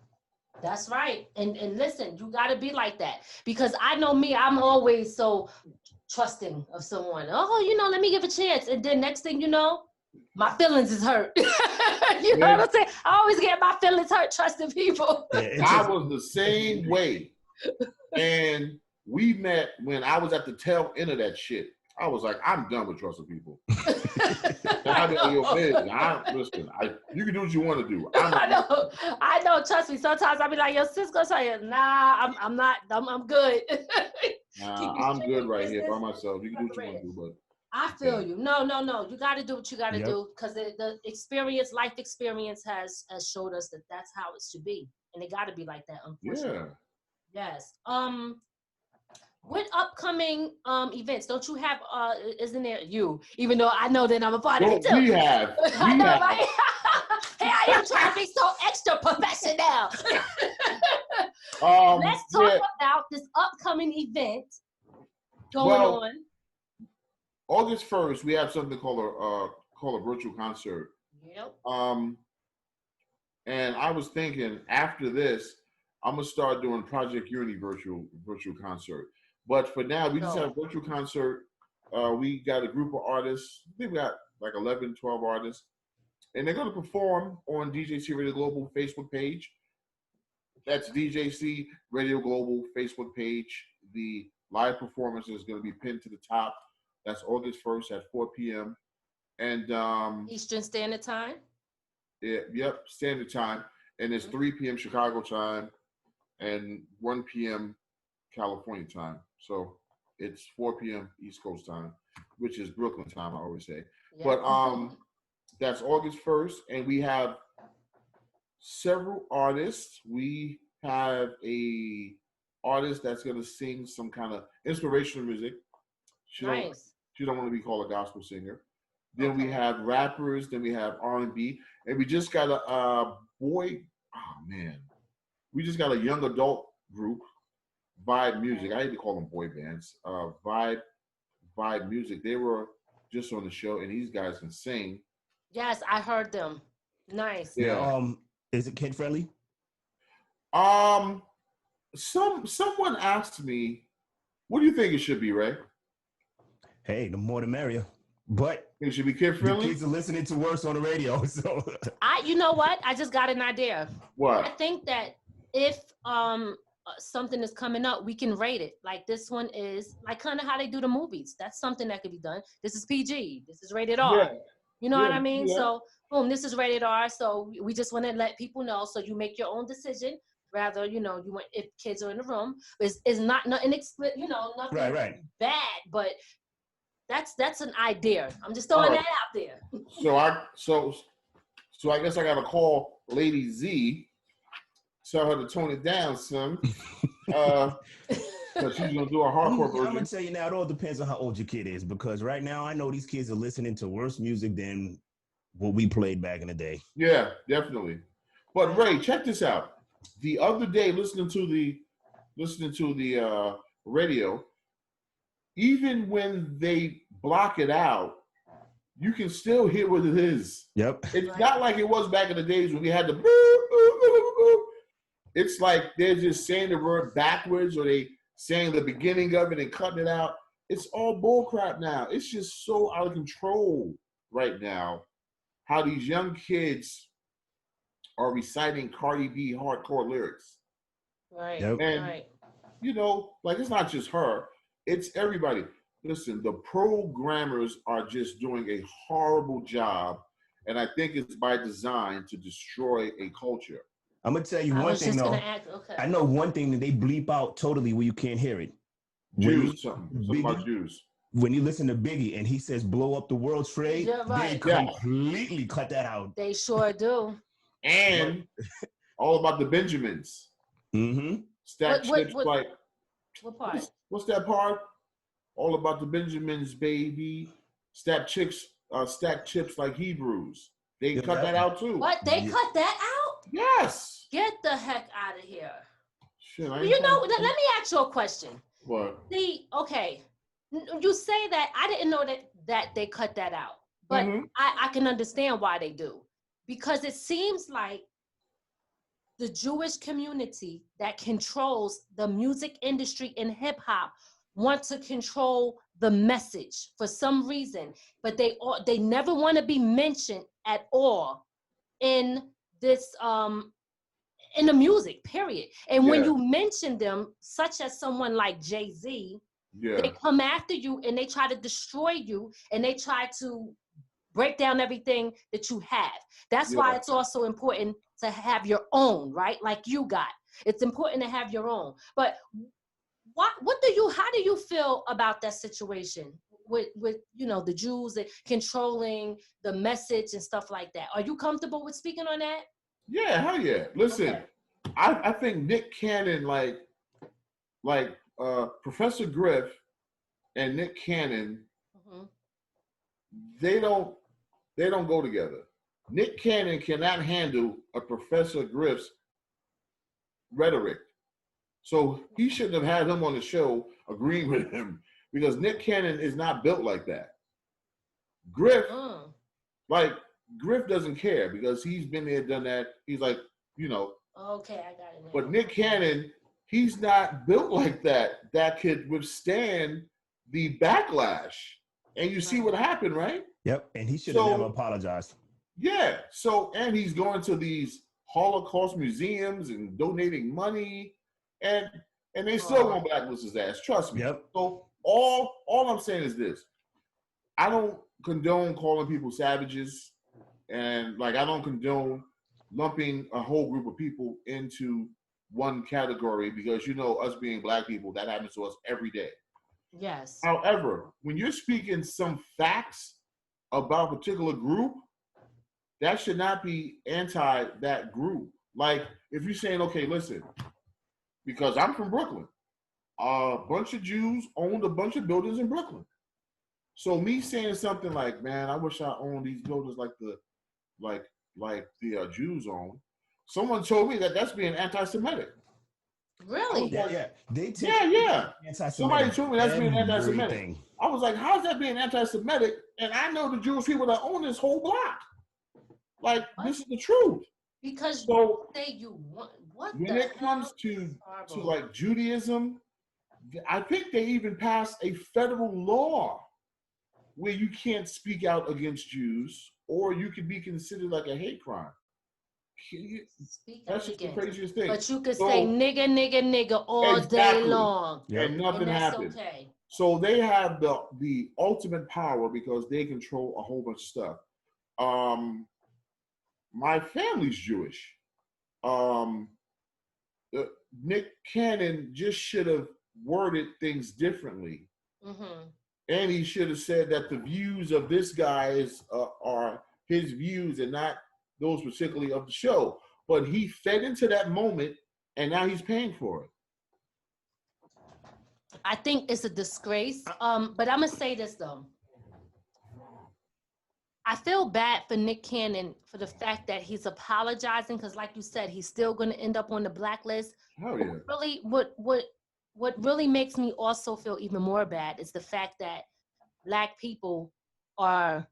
That's right. And listen, you got to be like that, because I know me, I'm always so trusting of someone. Oh, you know, let me give a chance. And then next thing you know, my feelings is hurt. You know what I'm saying? I always get my feelings hurt trusting people. I was the same way. And we met when I was at the tail end of that shit. I was like, I'm done with trusting people. Listen, you can do what you want to do. I know. Trust me. Sometimes I'll be like, yo, Cisco, nah, I'm not. I'm good. I'm good right here by myself. You can do what you want to do, but I feel you. No. You got to do what you got to do, because the life experience has showed us that that's how it should be, and it got to be like that. Unfortunately. Yeah. Yes. What upcoming events don't you have? Isn't there you? Even though I know that I'm a part of it too. We have. I know, right? Hey, I am trying to be so extra professional. Let's talk about this upcoming event going on. August 1st, we have something called a virtual concert. Yep. And I was thinking, after this, I'm gonna start doing Project Unity virtual concert. But for now, we just have a virtual concert. We got a group of artists. I think we got like 11, 12 artists, and they're gonna perform on DJC Radio Global Facebook page. That's DJC Radio Global Facebook page. The live performance is gonna be pinned to the top. That's August 1st at 4 p.m. And Eastern Standard Time? Yep, Standard Time. And it's 3 p.m. Chicago time and 1 p.m. California time. So it's 4 p.m. East Coast time, which is Brooklyn time, I always say. Yep. But that's August 1st, and we have several artists. We have a artist that's going to sing some kind of inspirational music. She don't want to be called a gospel singer. Then we have rappers. Then we have R&B, and we just got we just got a young adult group, Vibe Music. I hate to call them boy bands. Vibe Music. They were just on the show, and these guys can sing. Yes, I heard them. Nice. Yeah. Is it kid friendly? Someone asked me, "What do you think it should be, Ray?" Hey, the more the merrier. But it should be kid friendly. The kids are listening to worse on the radio, so. You know what? I just got an idea. What? I think that if something is coming up, we can rate it. Like this one is like kind of how they do the movies. That's something that could be done. This is PG. This is rated R. Yeah. You know what I mean? Yeah. So boom, this is rated R. So we just want to let people know. So you make your own decision. Rather, you want if kids are in the room. It's not nothing explicit. Nothing bad, but That's an idea. I'm just throwing that out there. So I guess I gotta call Lady Z, tell her to tone it down, son. Because she's gonna do a hardcore version. I'm gonna tell you now, it all depends on how old your kid is, because right now I know these kids are listening to worse music than what we played back in the day. Yeah, definitely. But Ray, check this out. The other day, listening to the radio, even when they block it out, you can still hear what it is. Yep. It's not like it was back in the days when we had the boop, boop, boop, boop, boop. It's like they're just saying the word backwards, or they saying the beginning of it and cutting it out. It's all bullcrap now. It's just so out of control right now how these young kids are reciting Cardi B hardcore lyrics. Right. Yep. And, you know, like, it's not just her. It's everybody. Listen, the programmers are just doing a horrible job, and I think it's by design to destroy a culture. I'm gonna tell you one thing though. I know one thing that they bleep out totally where you can't hear it. Jews, something about Jews. When you listen to Biggie and he says "blow up the world trade," they completely cut that out. They sure do. And all about the Benjamins. Mm-hmm. Stack chips like. What part? What's that part? All about the Benjamins, baby. Stack chips like Hebrews. They cut that out too. What? They cut that out? Yes. Get the heck out of here. Shit, let me ask you a question. What? Okay. You say that, I didn't know that they cut that out. But I can understand why they do. Because it seems like the Jewish community that controls the music industry in hip hop want to control the message for some reason, but they never want to be mentioned at all in this in the music, period. And when you mention them, such as someone like Jay-Z, they come after you and they try to destroy you, and they try to break down everything that you have. That's why it's also important to have your own, right? Like you got. It's important to have your own. But how do you feel about that situation with you know, the Jews controlling the message and stuff like that? Are you comfortable with speaking on that? Yeah, hell yeah. Listen, I think Nick Cannon, like Professor Griff and Nick Cannon, they don't go together. Nick Cannon cannot handle a Professor Griff's rhetoric. So he shouldn't have had him on the show agreeing with him, because Nick Cannon is not built like that. Griff, Griff doesn't care because he's been there, done that. He's like, you know. Okay, I got it now. But Nick Cannon, he's not built like that could withstand the backlash. And you see what happened, right? Yep, and he should have never apologized. Yeah, and he's going to these Holocaust museums and donating money, and they still gonna blacklist his ass. Trust me. Yep. So all I'm saying is this: I don't condone calling people savages, and I don't condone lumping a whole group of people into one category, because you know, us being black people, that happens to us every day. Yes. However, when you're speaking some facts about a particular group, that should not be anti that group. Like, if you're saying, okay, listen, because I'm from Brooklyn, a bunch of Jews owned a bunch of buildings in Brooklyn. So me saying something like, man, I wish I owned these buildings like the Jews own, someone told me that that's being anti-Semitic. Really? Yeah. Somebody told me that's being anti-Semitic. I was like, how's that being anti-Semitic? And I know the Jewish people that own this whole block. Like, this is the truth. Because you want what? When it comes to like Judaism, I think they even passed a federal law where you can't speak out against Jews, or you could be considered like a hate crime. That's just the craziest thing. But you could say nigga all day long. And nothing happens. Okay. So they have the ultimate power because they control a whole bunch of stuff. My family's Jewish. Nick Cannon just should have worded things differently. And he should have said that the views of this guy are his views and not those particularly of the show. But he fed into that moment, and now he's paying for it. I think it's a disgrace. But I'm gonna say this though. I feel bad for Nick Cannon for the fact that he's apologizing because, like you said, he's still going to end up on the blacklist. Oh yeah. Really, what really makes me also feel even more bad is the fact that Black people are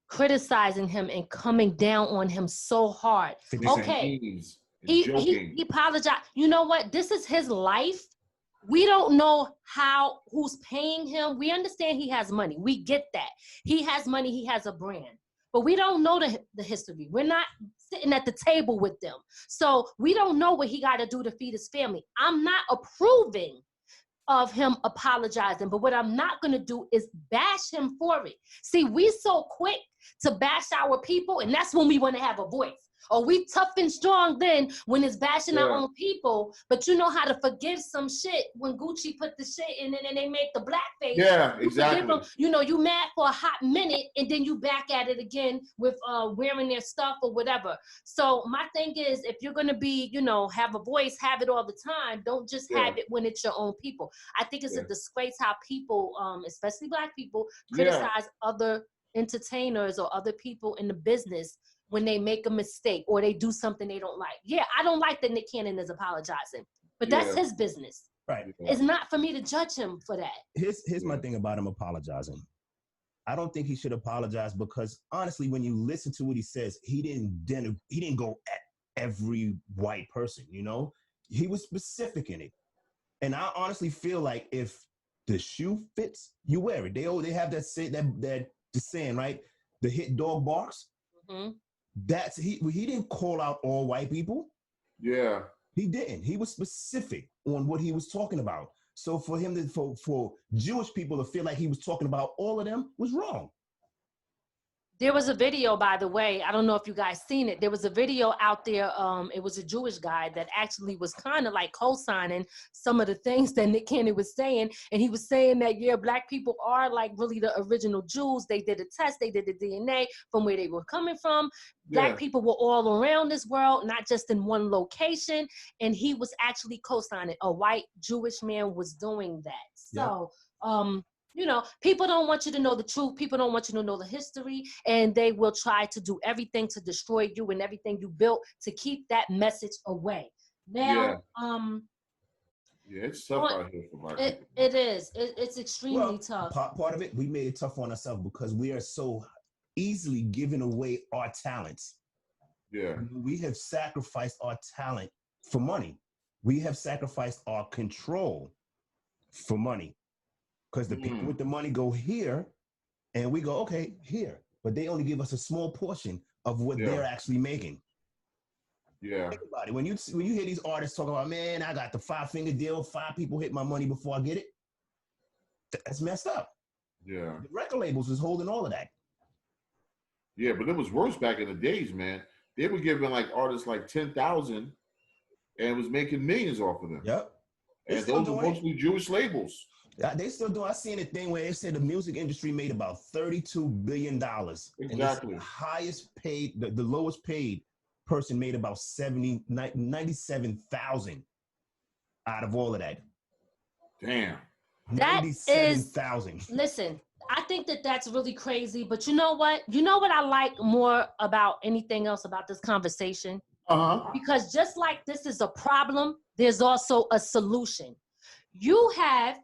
criticizing him and coming down on him so hard. Okay, he apologized. You know what? This is his life. We don't know who's paying him. We understand he has money. We get that. He has money. He has a brand. But we don't know the history. We're not sitting at the table with them. So we don't know what he got to do to feed his family. I'm not approving of him apologizing. But what I'm not going to do is bash him for it. See, we so quick to bash our people, and that's when we want to have a voice. Or we tough and strong then when it's bashing our own people, but you know how to forgive some shit when Gucci put the shit in and they make the blackface. Yeah, exactly. Them, you know, you mad for a hot minute and then you back at it again with wearing their stuff or whatever. So my thing is, if you're going to be, you know, have a voice, have it all the time. Don't just have it when it's your own people. I think it's a disgrace how people, especially Black people, criticize other entertainers or other people in the business when they make a mistake or they do something they don't like. Yeah, I don't like that Nick Cannon is apologizing, but that's his business. Right. It's not for me to judge him for that. Here's my thing about him apologizing. I don't think he should apologize because honestly, when you listen to what he says, he didn't go at every white person, you know? He was specific in it. And I honestly feel like if the shoe fits, you wear it. They have that saying, right? The hit dog barks. Mm-hmm. He didn't call out all white people. Yeah. He didn't. He was specific on what he was talking about. So for him for Jewish people to feel like he was talking about all of them was wrong. There was a video, by the way, I don't know if you guys seen it. There was a video out there. It was a Jewish guy that actually was kind of like co-signing some of the things that Nick Cannon was saying. And he was saying that, yeah, Black people are like really the original Jews. They did a test. They did the DNA from where they were coming from. Black people were all around this world, not just in one location. And he was actually co-signing. A white Jewish man was doing that. So, you know, people don't want you to know the truth. People don't want you to know the history, and they will try to do everything to destroy you and everything you built to keep that message away. Now, it's tough out here for Black people. It is. It's extremely tough. Part of it, we made it tough on ourselves because we are so easily giving away our talents. Yeah. We have sacrificed our talent for money. We have sacrificed our control for money. Because the people with the money go here, and we go, okay, here. But they only give us a small portion of what they're actually making. Yeah. Think about it. When you hear these artists talking about, man, I got the 5-finger deal, 5 people hit my money before I get it. That's messed up. Yeah. The record labels was holding all of that. Yeah, but it was worse back in the days, man. They were giving like artists like 10,000 and was making millions off of them. Yep. And those were mostly Jewish labels. They still do. I seen a thing where it said the music industry made about $32 billion. Exactly. And the highest paid, the lowest paid person made about 97,000 out of all of that. Damn. 97,000. Listen, I think that's really crazy. But you know what? You know what I like more about anything else about this conversation? Because just like this is a problem, there's also a solution. You have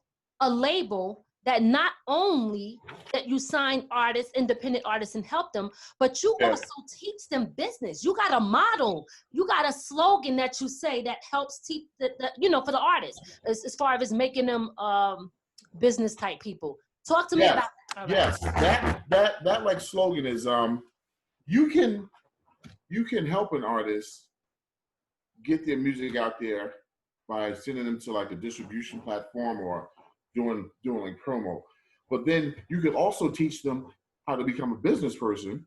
a label that not only that you sign artists, independent artists and help them, but you also teach them business. You got a model. You got a slogan that you say that helps teach the you know, for the artists as far as making them business type people. Talk to me about that. Yes, that like slogan is you can help an artist get their music out there by sending them to like a distribution platform or doing like promo. But then you could also teach them how to become a business person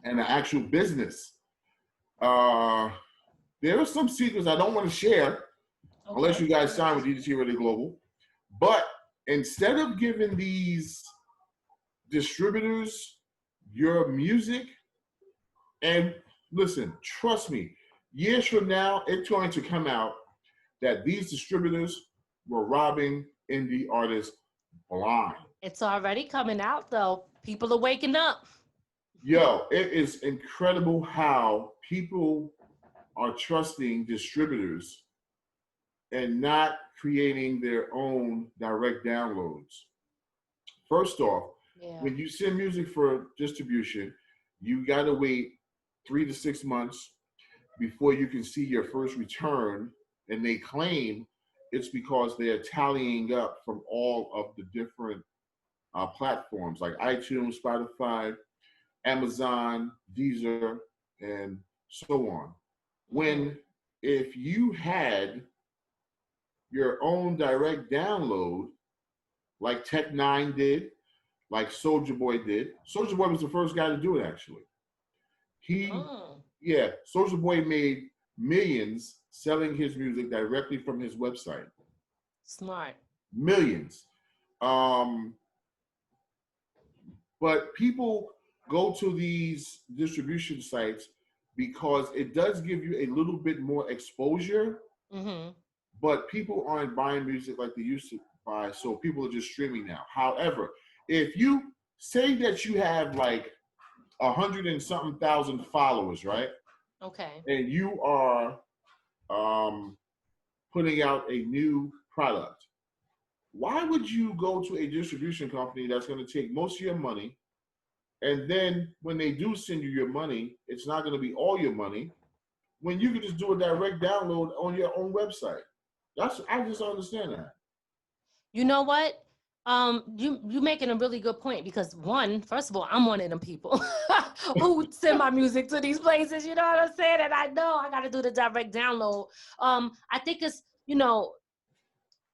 and an actual business. There are some secrets I don't want to share unless you guys sign with Djcradio Global. But instead of giving these distributors your music, and listen, trust me, years from now, it's going to come out that these distributors were robbing indie artists blind. It's already coming out, though. People are waking up. Yo, it is incredible how people are trusting distributors and not creating their own direct downloads. First off, when you send music for distribution, you got to wait 3 to 6 months before you can see your first return. And they claim it's because they're tallying up from all of the different platforms like iTunes, Spotify, Amazon, Deezer, and so on. When if you had your own direct download, like Tech9 did, like Soulja Boy did. Soulja Boy was the first guy to do it, actually. Soulja Boy made millions selling his music directly from his website. Smart. Millions. But people go to these distribution sites because it does give you a little bit more exposure, but people aren't buying music like they used to buy, so people are just streaming now. However, if you say that you have like 100 and something thousand followers, right? Okay. And you are putting out a new product, why would you go to a distribution company that's going to take most of your money, and then when they do send you your money, it's not going to be all your money, when you can just do a direct download on your own website? I just don't understand that. You know what? You making a really good point, because first of all, I'm one of them people who send my music to these places, you know what I'm saying? And I know I got to do the direct download. I think it's,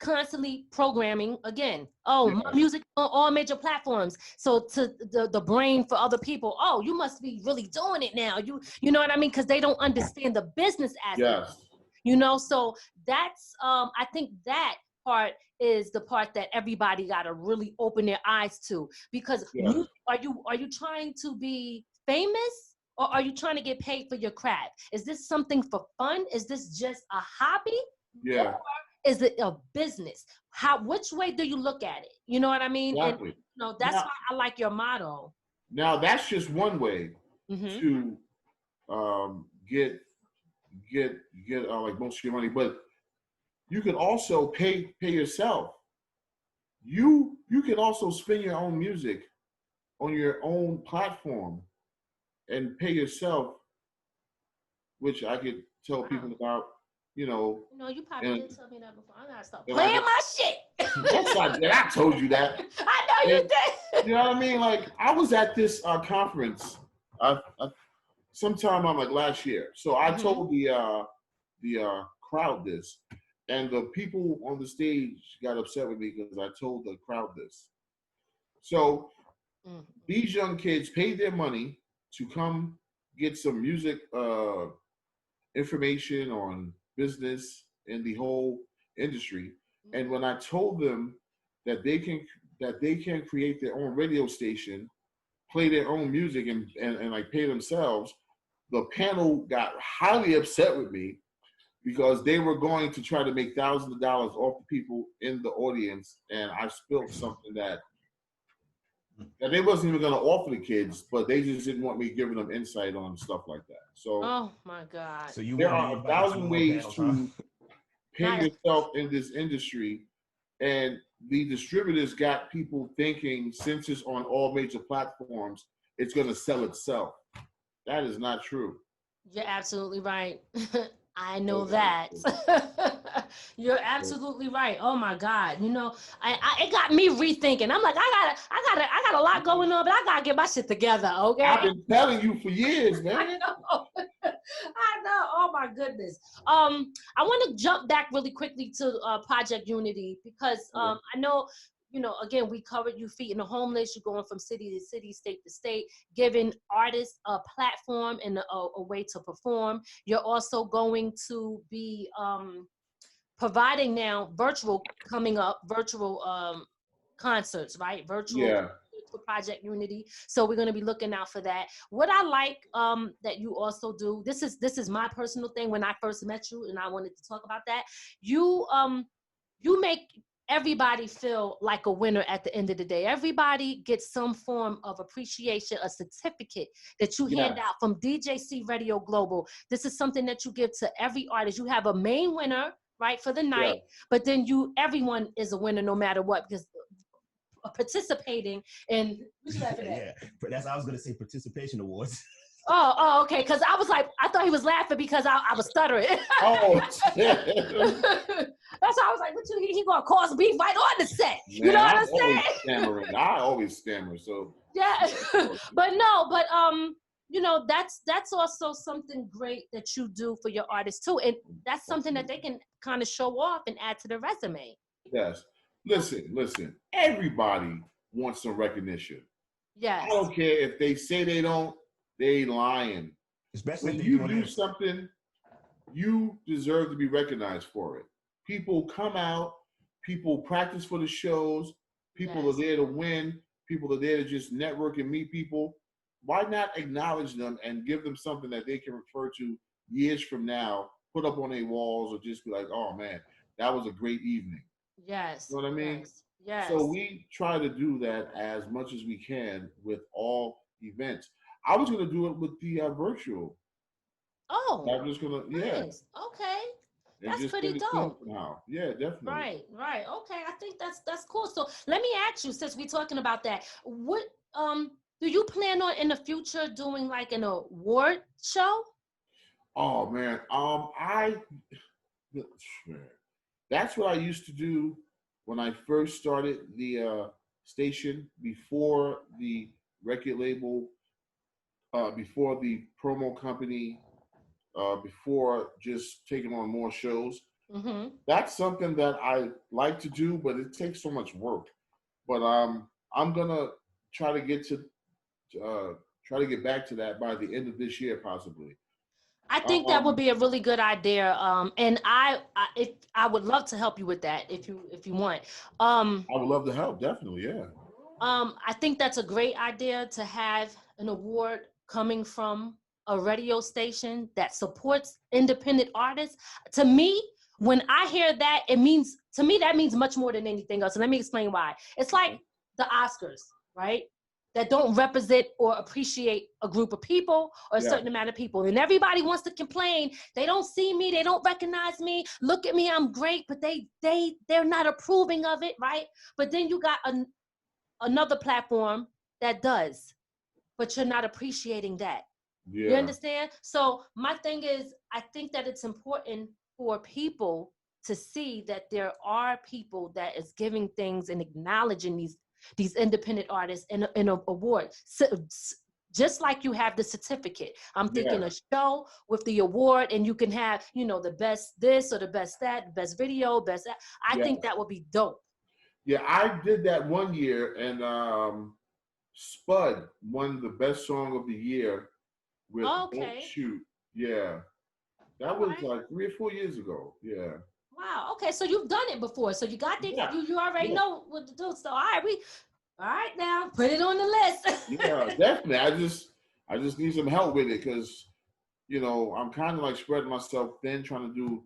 constantly programming again. My music on all major platforms. So to the brain for other people, you must be really doing it now. You know what I mean? Because they don't understand the business aspect. So that's I think that part is the part that everybody got to really open their eyes to, because are you trying to be famous, or are you trying to get paid for your craft? Is this something for fun? Is this just a hobby? Or is it a business? Which way do you look at it? You know what I mean? Exactly. And that's why I like your motto. Now that's just one way to get like most of your money, but you can also pay yourself. You can also spin your own music on your own platform and pay yourself, which I could tell people about. You probably did tell me that before. I gotta stop playing my shit. Yes, I did. I told you that. I know you did. You know what I mean? Like, I was at this conference sometime last year. So I told the crowd this, and the people on the stage got upset with me because I told the crowd this. So these young kids paid their money to come get some music information on business in the whole industry. And when I told them that they can create their own radio station, play their own music, and like pay themselves, the panel got highly upset with me, because they were going to try to make thousands of dollars off the people in the audience, and I spilled something that they wasn't even going to offer the kids, but they just didn't want me giving them insight on stuff like that. So, oh my God! So there are 1,000 ways to pay yourself in this industry, and the distributors got people thinking since it's on all major platforms, it's going to sell itself. That is not true. You're absolutely right. I know that. You're absolutely right. Oh my God. It got me rethinking. I'm like, I got a lot going on, but I gotta get my shit together. Okay. I've been telling you for years, man. I know. Oh my goodness. I want to jump back really quickly to Project Unity, because I know, again, we covered you feeding the homeless. You're going from city to city, state to state, giving artists a platform and a way to perform. You're also going to be providing now virtual concerts, right? Virtual for Project Unity. So we're going to be looking out for that. What I like that you also do, this is my personal thing when I first met you, and I wanted to talk about that. You make everybody feel like a winner at the end of the day. Everybody gets some form of appreciation, a certificate that you hand out from DJC Radio Global. This is something that you give to every artist. You have a main winner, right, for the night, but then everyone is a winner no matter what, because participating in that's I was gonna say participation awards. Oh, okay. Because I was like, I thought he was laughing because I was stuttering. Oh, that's why I was like, what he gonna cause beef right on the set? Man, you know what I'm saying? Stammering. I always stammer. So yeah, but you know, that's also something great that you do for your artists too, and that's something that they can kind of show off and add to their resume. Yes. Listen. Everybody wants some recognition. Yes. I don't care if they say they don't. They lying. Especially when you do something, you deserve to be recognized for it. People come out. People practice for the shows. People are there to win. People are there to just network and meet people. Why not acknowledge them and give them something that they can refer to years from now, put up on their walls, or just be like, oh man, that was a great evening. Yes. You know what I mean? Yes. So we try to do that as much as we can with all events. I was going to do it with the virtual. Oh. I'm just going to, nice. Okay. That's pretty dope. Yeah, definitely. Right. Okay. I think that's cool. So let me ask you, since we're talking about that, what do you plan on in the future doing like an award show? Oh man, that's what I used to do when I first started the station, before the record label, before the promo company, before just taking on more shows. Mm-hmm. That's something that I like to do, but it takes so much work. But I'm gonna try to get back to that by the end of this year, possibly. I think that would be a really good idea, and I would love to help you with that if you want. I would love to help, definitely, yeah. I think that's a great idea to have an award coming from a radio station that supports independent artists. To me, when I hear that, that means much more than anything else. And let me explain why. It's like the Oscars, right? That don't represent or appreciate a group of people or a certain amount of people. And everybody wants to complain. They don't see me. They don't recognize me. Look at me. I'm great. But they're not approving of it, right? But then you got another platform that does, but you're not appreciating that. You understand? So my thing is, I think that it's important for people to see that there are people that is giving things and acknowledging these independent artists in an award. So, just like you have the certificate. I'm thinking a show with the award, and you can have, the best this or the best that, the best video, best that. I think that would be dope. Yeah, I did that one year, and Spud won the best song of the year with Don't Shoot. Yeah. That was like 3 or 4 years ago. Yeah. Wow. Okay, so you've done it before. So you got the you already know what to do. So all right now, put it on the list. Yeah, definitely. I just need some help with it, because I'm kind of like spreading myself thin, trying to do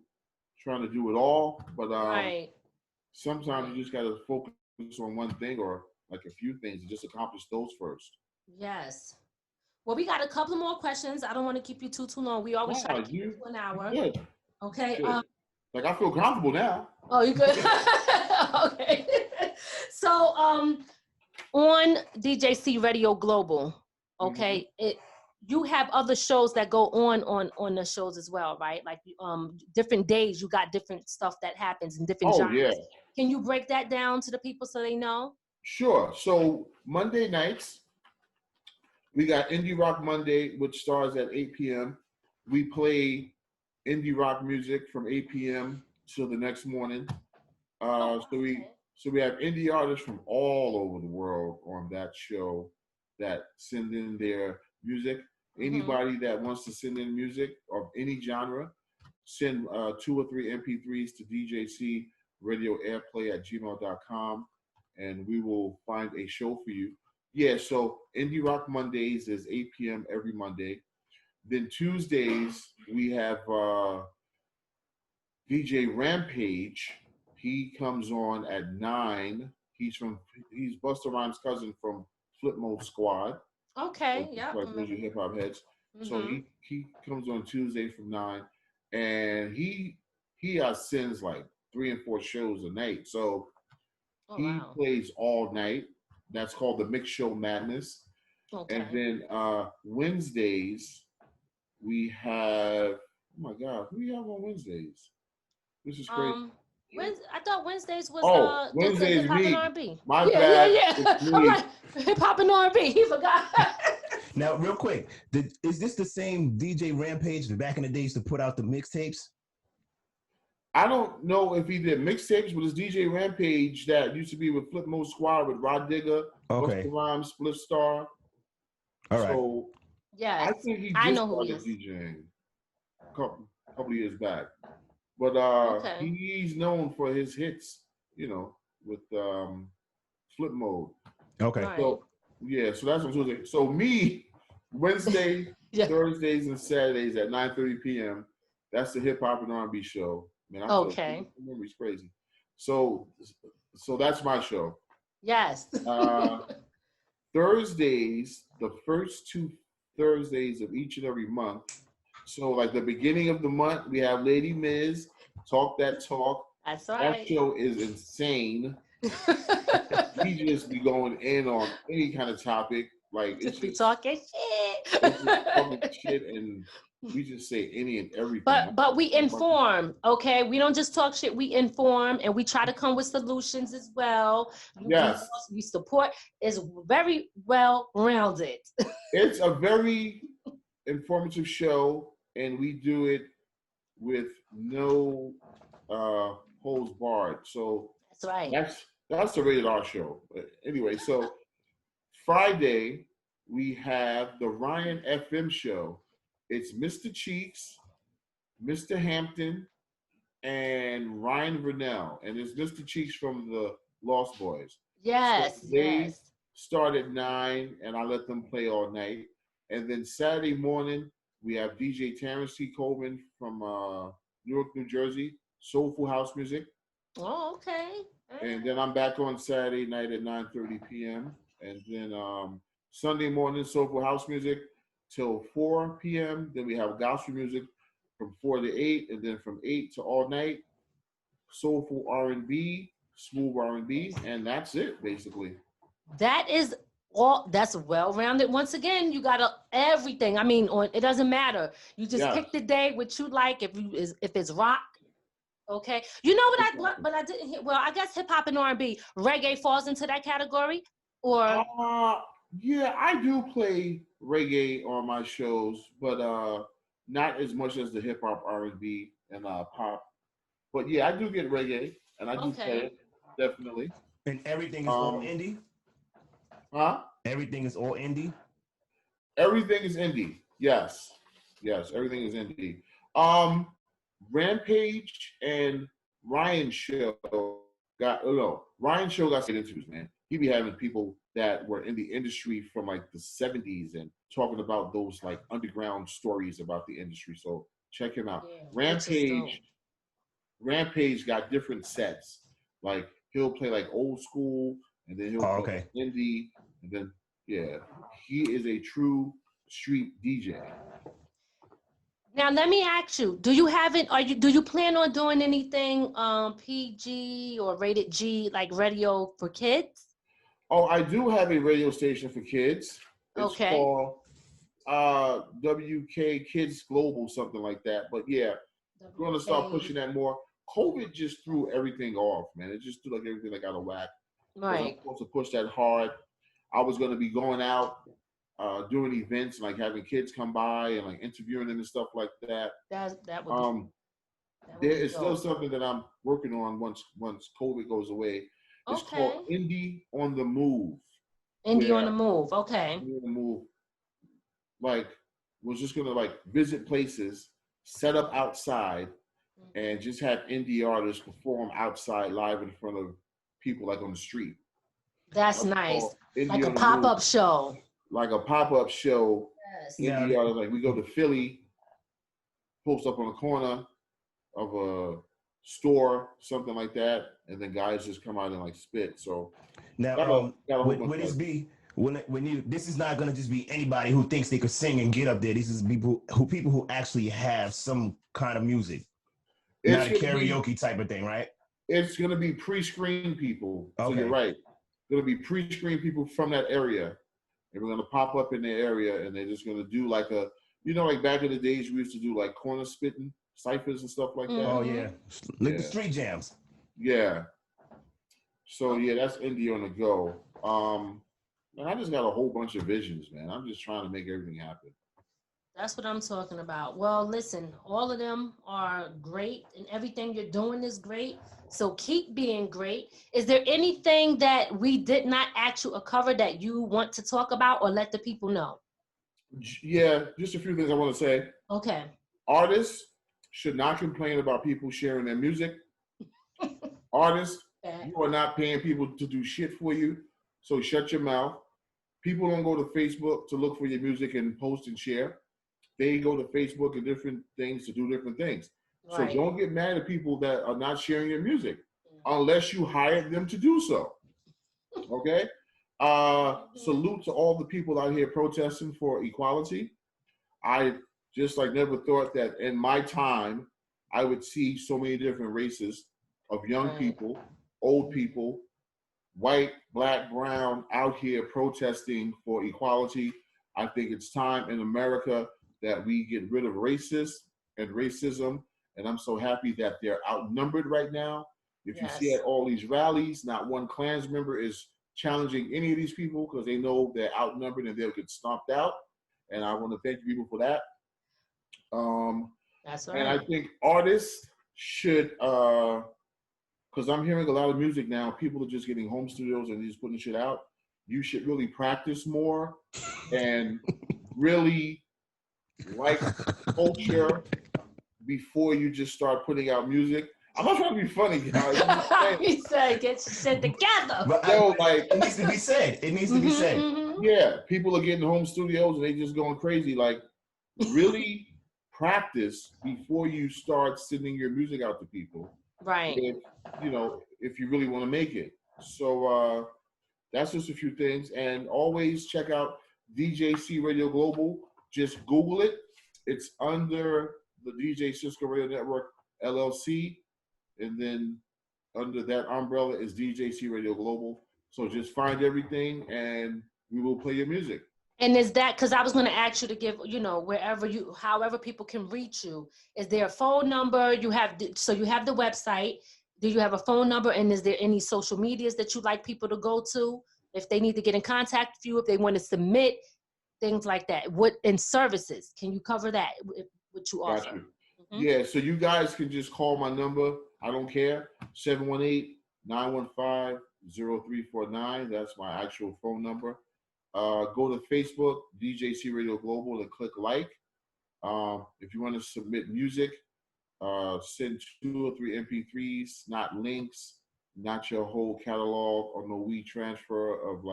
it all. But sometimes you just gotta focus on one thing, or like a few things, and just accomplish those first. Yes. Well, we got a couple more questions. I don't want to keep you too long. We always try to keep it to an hour. Good. Okay. Good. Like, I feel comfortable now. Oh, you good? Okay. So, on DJC Radio Global, okay, you have other shows that go on the shows as well, right? Like, different days, you got different stuff that happens in different genres. Yeah. Can you break that down to the people so they know? Sure. So Monday nights, we got Indie Rock Monday, which starts at 8 p.m. We play indie rock music from 8 p.m. till the next morning. So we have indie artists from all over the world on that show that send in their music. Anybody that wants to send in music of any genre, send 2 or 3 MP3s to DJCradioairplay@gmail.com. and we will find a show for you. Yeah, so Indie Rock Mondays is 8 p.m. every Monday. Then Tuesdays, we have DJ Rampage. He comes on at 9. He's Busta Rhymes' cousin from Flip Mode Squad. Okay, yeah. Like those are hip hop heads. Mm-hmm. So he comes on Tuesday from 9, and he sends like 3 and 4 shows a night. So he plays all night. That's called the Mix Show Madness. Okay. And then Wednesdays we have, oh my God, who do we have on Wednesdays? This is crazy. I thought Wednesdays was Wednesdays hip hop and R&B. My bad. Yeah. I'm like hip hop and R&B. He forgot. Now, real quick, is this the same DJ Rampage that back in the days to put out the mixtapes? I don't know if he did mixtapes, but it's DJ Rampage that used to be with Flip Mode Squad with Rod Digger, Busta Rhymes, Split Star. All right. So yeah, I think he just started DJing a couple of years back. But he's known for his hits, with Flip Mode. Okay. So so that's on Tuesday. So me, Wednesday, Thursdays, and Saturdays at 9:30 p.m. That's the hip hop and R&B show. Man, my memory's crazy. So that's my show. Yes. Thursdays, the first 2 Thursdays of each and every month. So like the beginning of the month, we have Lady Miz, Talk That Talk. That's right. That show is insane. We just be going in on any kind of topic. Like just be talking shit. Talking shit, and we just say any and everything. But we inform, okay? We don't just talk shit. We inform, and we try to come with solutions as well. Yes. We support. It's very well rounded. It's a very informative show, and we do it with no holds barred. So that's right. That's the rated R show. But anyway, so Friday we have the Ryan FM show. It's Mr. Cheeks, Mr. Hampton, and Ryan Vernell. And it's Mr. Cheeks from the Lost Boys. Yes, so they start at 9, and I let them play all night. And then Saturday morning, we have DJ Terrence T. Coleman from Newark, New Jersey, Soulful House Music. Oh, okay. And then I'm back on Saturday night at 9:30 p.m. And then Sunday morning, Soulful House Music till 4 p.m. Then we have gospel music from 4 to 8, and then from 8 to all night, soulful R&B, smooth R&B, and that's it basically. That is all. That's well-rounded. Once again, you got everything. I mean, it doesn't matter. You just pick the day what you like. If it's rock, okay. You know what I didn't hear. Well, I guess hip hop and R&B, reggae falls into that category, or. Yeah, I do play reggae on my shows, but not as much as the hip hop, R&B, and pop. But yeah, I do get reggae, and I do play it, definitely. And everything is all indie? Huh? Everything is all indie? Everything is indie. Yes, everything is indie. Rampage and Ryan show got interviews, man. He be having people that were in the industry from like the 70s and talking about those like underground stories about the industry. So check him out. Yeah, Rampage got different sets. Like he'll play like old school, and then he'll play indie, and then he is a true street DJ. Now let me ask you: do you have it? Do you plan on doing anything PG or rated G, like radio for kids? Oh, I do have a radio station for kids. It's called WK Kids Global, something like that. But yeah, we're going to start pushing that more. COVID just threw everything off, man. It just threw like everything like out of whack. Right. I'm supposed to push that hard. I was going to be going out, doing events, like having kids come by and like interviewing them and stuff like that. That would there is still something that I'm working on once COVID goes away. It's called Indie on the Move. Indie on the Move, okay. Indie on the Move. Like, we're just going to like visit places, set up outside, and just have indie artists perform outside live in front of people like on the street. That's nice. Like a pop-up show. Like a pop-up show. Yes. Indie artists, like we go to Philly, post up on the corner of a store, something like that, and then guys just come out and like spit. So now, would this be when you? This is not going to just be anybody who thinks they could sing and get up there. This is people who actually have some kind of music, not a karaoke type of thing, right? It's going to be pre-screened people. Okay. So you're right. Going to be pre-screened people from that area, and we're going to pop up in their area, and they're just going to do like a, like back in the days we used to do like corner spitting ciphers and stuff like that. Oh yeah, like the street jams. Yeah. So yeah, that's indie on the go. And I just got a whole bunch of visions, man. I'm just trying to make everything happen. That's what I'm talking about. Well, listen, all of them are great, and everything you're doing is great. So keep being great. Is there anything that we did not ask you or cover that you want to talk about or let the people know? Yeah, just a few things I want to say. Okay. Artists should not complain about people sharing their music. Artists, you are not paying people to do shit for you, so shut your mouth. People don't go to Facebook to look for your music and post and share. They go to Facebook and different things to do different things. Right. So don't get mad at people that are not sharing your music unless you hired them to do so. Okay? Salute to all the people out here protesting for equality. I just never thought that in my time I would see so many different races of young people, old people, white, black, brown, out here protesting for equality. I think it's time in America that we get rid of racists and racism, and I'm so happy that they're outnumbered right now. If you see at all these rallies, not one Klans member is challenging any of these people because they know they're outnumbered and they'll get stomped out, and I want to thank you people for that. That's right. And I think artists should, because I'm hearing a lot of music now, people are just getting home studios and just putting shit out. You should really practice more and really like culture before you just start putting out music. I'm not trying to be funny, guys. He said, get your shit together. But it needs to be said. It needs to be said. Yeah, people are getting home studios and they just going crazy. Like, really practice before you start sending your music out to people. Right. If you really want to make it. So that's just a few things. And always check out DJC Radio Global. Just Google it. It's under the DJ Cisco Radio Network LLC. And then under that umbrella is DJC Radio Global. So just find everything and we will play your music. And is that, because I was going to ask you to give, however people can reach you, is there a phone number? You have the website. Do you have a phone number? And is there any social medias that you'd like people to go to if they need to get in contact with you, if they want to submit, things like that? And services, can you cover that, what you offer? Got you. Mm-hmm. Yeah, so you guys can just call my number. I don't care. 718-915-0349. That's my actual phone number. Go to Facebook, DJC Radio Global, and click like. If you want to submit music, send 2 or 3 MP3s, not links, not your whole catalog or no WeTransfer of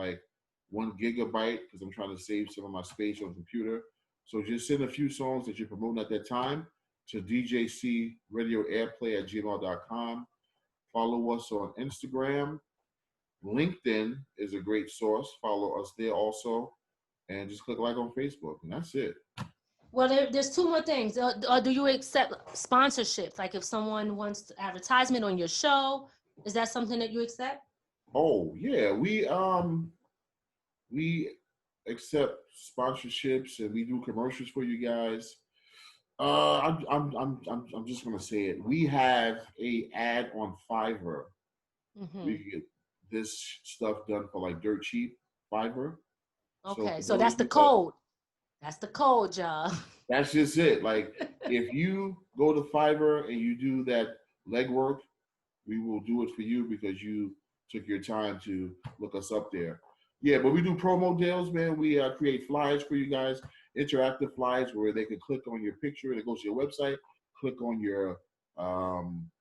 1 gigabyte, because I'm trying to save some of my space on the computer. So just send a few songs that you're promoting at that time to djcradioairplay@gmail.com. Follow us on Instagram. LinkedIn is a great source. Follow us there also. And just click like on Facebook. And that's it. Well, there's 2 more things. Do you accept sponsorships? Like if someone wants advertisement on your show, is that something that you accept? Oh, yeah. We accept sponsorships and we do commercials for you guys. I'm just gonna say it. We have a ad on Fiverr. Mm-hmm. We can get this stuff done for dirt cheap. Fiverr. Okay, so that's the code. That's the code, y'all. That's just it. If you go to Fiverr and you do that legwork, we will do it for you because you took your time to look us up there. Yeah, but we do promo deals, man. We create flyers for you guys, interactive flyers where they can click on your picture and it goes to your website, click on your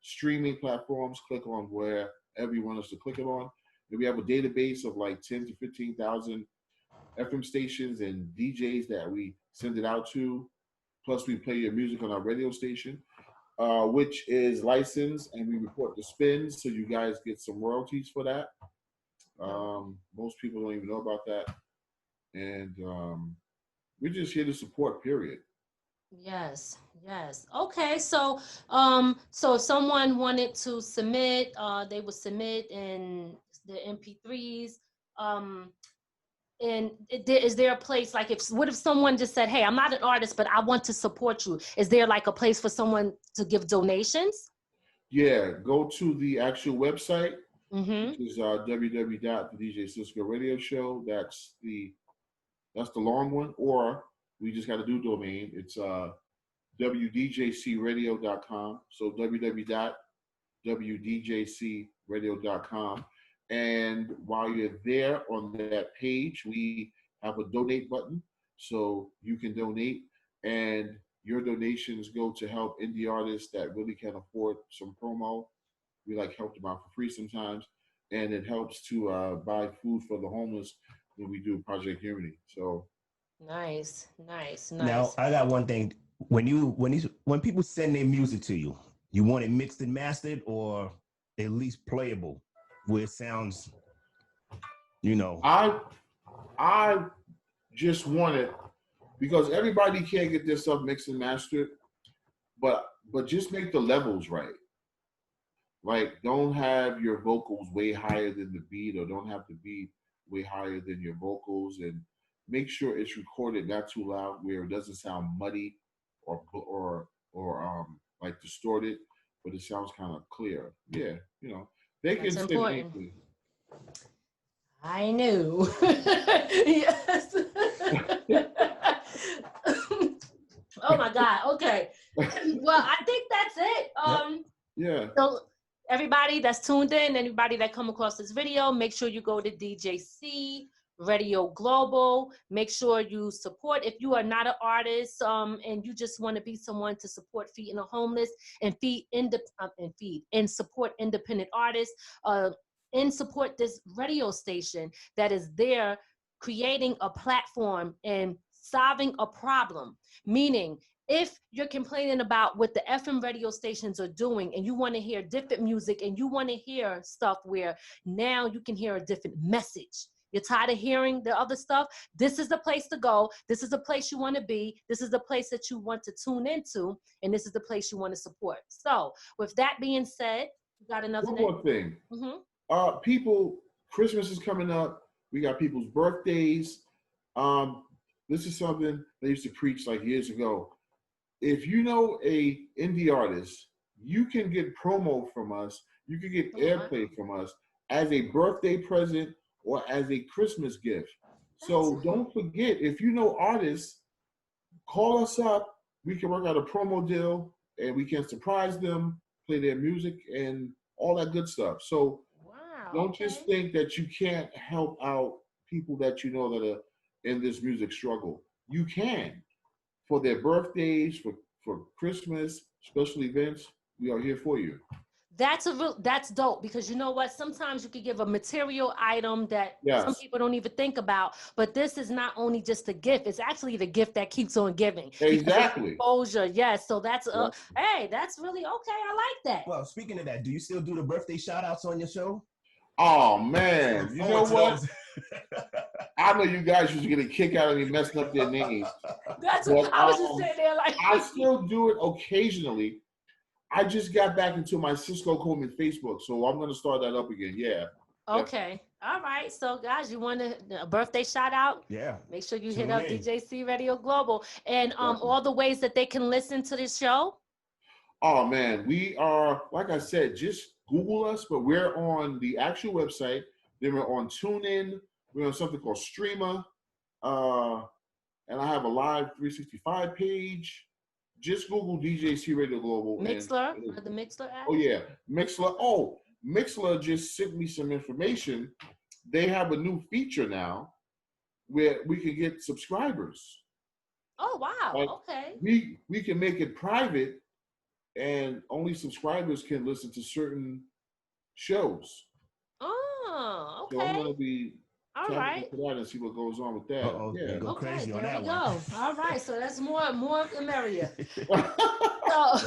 streaming platforms, click on wherever you want us to click it on, And we have a database of like 10 to 15,000 FM stations and DJs that we send it out to. Plus, we play your music on our radio station, which is licensed, and we report the spins, so you guys get some royalties for that. Most people don't even know about that. And we're just here to support, period. Yes. Okay, so so if someone wanted to submit, they would submit in the MP3s. And is there a place, like, what if someone just said, hey, I'm not an artist, but I want to support you? Is there like a place for someone to give donations? Yeah, go to the actual website, which is www.thedjcisco.radio.show. That's the long one, or we just got a new domain. It's wdjcradio.com. So www.wdjcradio.com. And while you're there on that page, we have a donate button, so you can donate, and your donations go to help indie artists that really can't afford some promo. We like help them out for free sometimes, and it helps to buy food for the homeless when we do Project Unity. So nice. Now I got one thing. When people send their music to you, you want it mixed and mastered, or at least playable, where it sounds, I just want it, because everybody can't get their stuff mixed and mastered, but just make the levels right. Like, don't have your vocals way higher than the beat, or don't have the beat way higher than your vocals, and make sure it's recorded not too loud where it doesn't sound muddy or like distorted, but it sounds kind of clear. Yeah, they can sing anything. I knew. Yes. Oh my God. Okay. Well, I think that's it. Yeah. So everybody that's tuned in, anybody that come across this video, make sure you go to DJC Radio Global. Make sure you support. If you are not an artist, and you just want to be someone to support feeding the homeless and support independent artists, and support this radio station that is there creating a platform and solving a problem. Meaning, if you're complaining about what the FM radio stations are doing and you want to hear different music and you want to hear stuff where now you can hear a different message, you're tired of hearing the other stuff, this is the place to go. This is the place you want to be. This is the place that you want to tune into, and this is the place you want to support. So with that being said, we got another One more thing. People, Christmas is coming up. We got people's birthdays. This is something they used to preach like years ago. If you know a indie artist, you can get promo from us. You can get airplay from us as a birthday present or as a Christmas gift. So don't forget, if you know artists, call us up. We can work out a promo deal, and we can surprise them, play their music, and all that good stuff. So don't just think that you can't help out people that you know that are in this music struggle. You can. For their birthdays, for Christmas, special events, we are here for you. That's dope, because you know what? Sometimes you could give a material item that some people don't even think about, but this is not only just a gift, it's actually the gift that keeps on giving. Exactly. Exposure, yes. So that's hey, that's really okay. I like that. Well, speaking of that, do you still do the birthday shout outs on your show? Oh man, you know what? I know you guys used to get a kick out of me messing up their names. That's what I was just sitting there like. I still do it occasionally. I just got back into my Cisco Coleman Facebook, so I'm going to start that up again. Yeah. Okay. All right. So, guys, you want a birthday shout out? Yeah. Make sure you hit up DJC Radio Global and all the ways that they can listen to this show. Oh man, we are, like I said, just Google us, but we're on the actual website. Then we're on TuneIn. We're on something called Streamer, and I have a live 365 page. Just Google DJC Radio Global. Mixler, the Mixler app? Oh, yeah. Mixler. Oh, Mixler just sent me some information. They have a new feature now where we can get subscribers. Oh, wow. Like, okay. We can make it private, and only subscribers can listen to certain shows. Oh, okay. So I'm gonna be all right. For that and see what goes on with that. Yeah, go crazy on that one. All right, so that's more the merrier. So,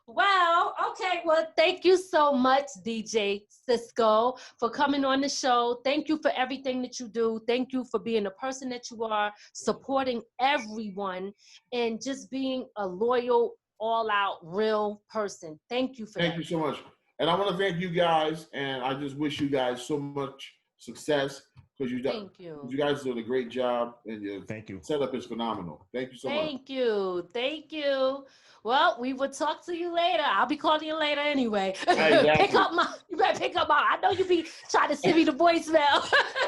well, okay. Well, thank you so much, DJ Cisco, for coming on the show. Thank you for everything that you do. Thank you for being the person that you are, supporting everyone, and just being a loyal, all-out, real person. Thank you for that. Thank you so much. And I want to thank you guys, and I just wish you guys so much success because you guys did a great job, and your setup is phenomenal. Thank you so much. Thank you. Well, we will talk to you later. I'll be calling you later anyway. Exactly. You better pick up my. I know you be trying to send me the voicemail.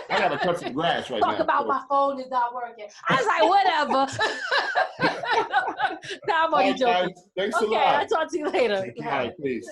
I gotta cut some grass right now. Talk about my phone is not working. I was like, whatever. Now I'm only joking. Guys, thanks a lot. Okay, I'll talk to you later. All right, peace.